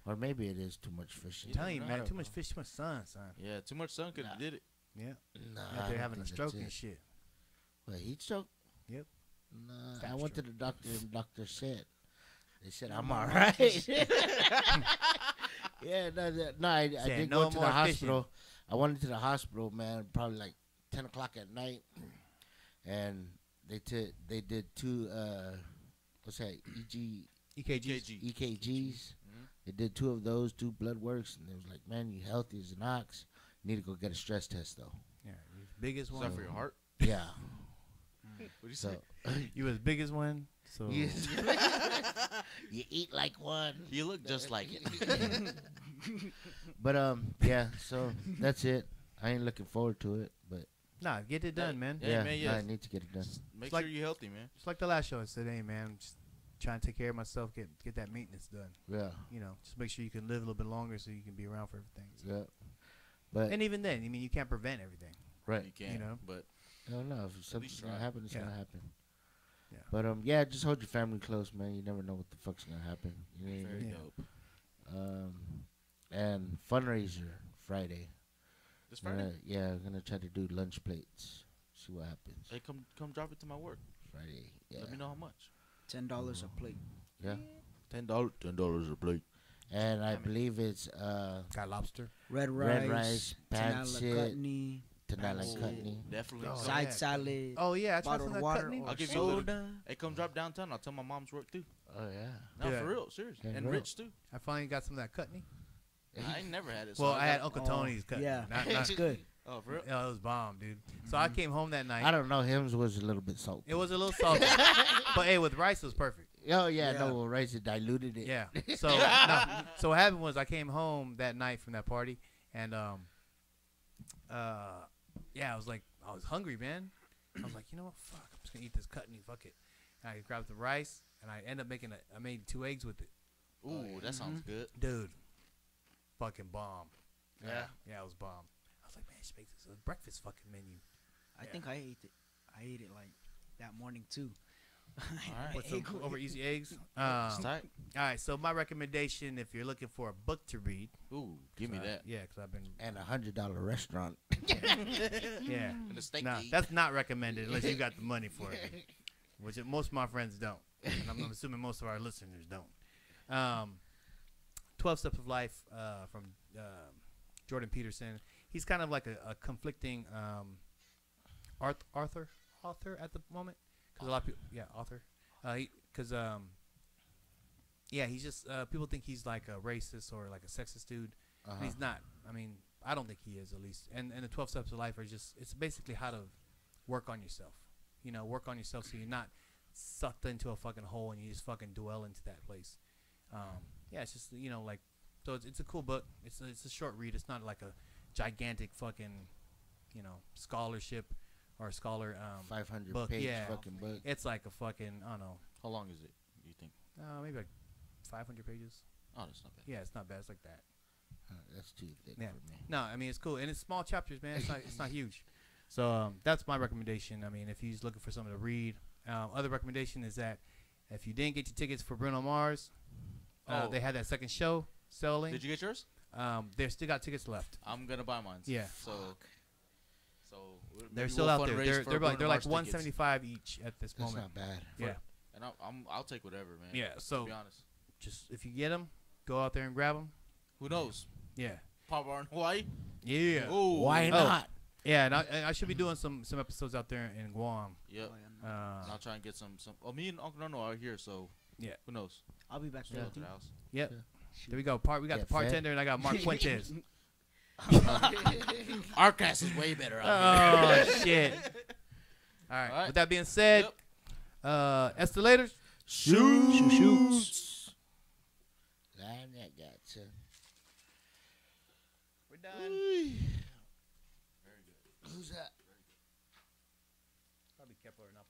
Or maybe it is too much fishing. I'm telling you, I man, don't too much know. fish, too much sun, son. Yeah, too much sun could have Nah. did it. Yeah. Nah, Out I there don't having a think stroke that's and it. shit. What, heat stroke? Yep. Nah, Fat I went to stroke. the doctor and the doctor said, they said I'm No all more right. fishing. Yeah, no, I Said did no go to the more hospital. I went into the hospital, man, probably like 10 o'clock at night, and they did two what's that EKGs. EKGs. Mhm. They did two of those, two blood works, and they was like, man, you healthy as an ox. You need to go get a stress test though. Yeah. Biggest Is one. that for your heart? Yeah. What do you So say? You was biggest one. So you eat like one. You look just like it. But yeah, so that's it. I ain't looking forward to it, but nah, get it done, man. Yeah, man, yes. I need to get it done. Make It's like- sure you're healthy, man. Just like the last show I said, hey man, just trying to take care of myself, get that maintenance done. Yeah, You know, just make sure you can live a little bit longer so you can be around for everything. So. yeah. But And even then, I mean, you can't prevent everything. right, You can, know. but I don't know if something's least gonna try. happen. It's Yeah. gonna happen. Yeah. But yeah, just hold your family close, man. You never know what the fuck's gonna happen. You know what I very mean? dope. And fundraiser Friday. This Friday? Yeah, I'm gonna try to do lunch plates. See what happens. Hey, come drop it to my work. Friday. Yeah. Let me know how much. $10 a plate. Yeah. $10 a plate. And I Damn it. believe it's Got lobster. Red rice, red rice, Tanala pancit, chutney, Tanala Oh, chutney. definitely. Oh, come. side yeah. salad, Oh yeah, I tried bottled some of that water, chutney. or I'll give you a little- soda. Hey, come drop downtown. I'll tell my mom's work too. Oh yeah. No, Yeah. for real, serious. Yeah, And bro. Rich too. I finally got some of that chutney. I ain't never had it. So Well, I had got- Uncle Oh, Tony's chutney. yeah. Not, It's good. Oh, for real? Oh, it was bomb, dude. So I came home that night. I don't know. Him's was a little bit salty. It was a little salty, but hey, with rice it was perfect. Oh yeah, Yeah. no, well, rice it diluted it. Yeah. So no, so what happened was I came home that night from that party, and yeah, I was hungry, man. I was like, you know what? Fuck, I'm just gonna eat this chutney. Fuck it. And I grabbed the rice, and I ended up I made 2 eggs with it, Ooh, that sounds good. dude. Fucking bomb. Yeah. Yeah, it was bomb. I was like, man, she makes this a breakfast fucking menu. I think I ate it. I ate it like that morning too. Alright. With some over easy eggs. It's All tight. right, so my recommendation, if you're looking for a book to read, Ooh, give me that. Yeah, because I've been. And $100 restaurant. Yeah. And a steak No, to eat. that's not recommended unless you got the money for it, which most of my friends don't. And I'm assuming most of our listeners don't. 12 Steps of Life from Jordan Peterson. He's kind of like a conflicting author at the moment, because a lot of people, author, because he's just people think he's like a racist or like a sexist dude, and he's not. I mean, I don't think he is, at least. And the 12 Steps of Life are just, it's basically how to work on yourself. You know, work on yourself so you're not sucked into a fucking hole and you just fucking dwell into that place. It's just, you know, like, so it's a cool book. It's a short read. It's not like a gigantic fucking, you know, scholarship or a scholar 500 book. page Yeah, fucking book. it's like a fucking, I don't know. How long is it, do you think? Maybe like 500 pages. Oh, that's not bad. Yeah, it's not bad. It's like that. That's too thick Yeah. for me. No, I mean, it's cool, and it's small chapters, man. It's not huge. So that's my recommendation. I mean, if you're looking for something to read, other recommendation is that if you didn't get your tickets for Bruno Mars, they had that second show selling. Did you get yours? They still got tickets left. I'm gonna buy mine. Yeah. So They're maybe still we'll out there. fundraise for They're Bruno like Mars tickets. $175 each at this That's moment. not bad. Yeah. And I'll take whatever, man. Yeah. So to be honest, just if you get them, go out there and grab them. who knows? Yeah. ParBar in Hawaii. Yeah. Oh, Why not? Yeah, and I should be doing some episodes out there in Guam. Yep. Oh, yeah, no. And I'll try and get some. Oh, me and Uncle Nono are here, so Yeah. who knows? I'll be back Just there go with to you. the house. Yep. Yeah. There we go. We got Get the bartender, and I got Mark Fuentes. Our cast is way better. Oh shit! All right. All right. With that being said, Yep. Estelators. Shoot. Line that gotcha. We're done. Who's that? Probably Kepler, not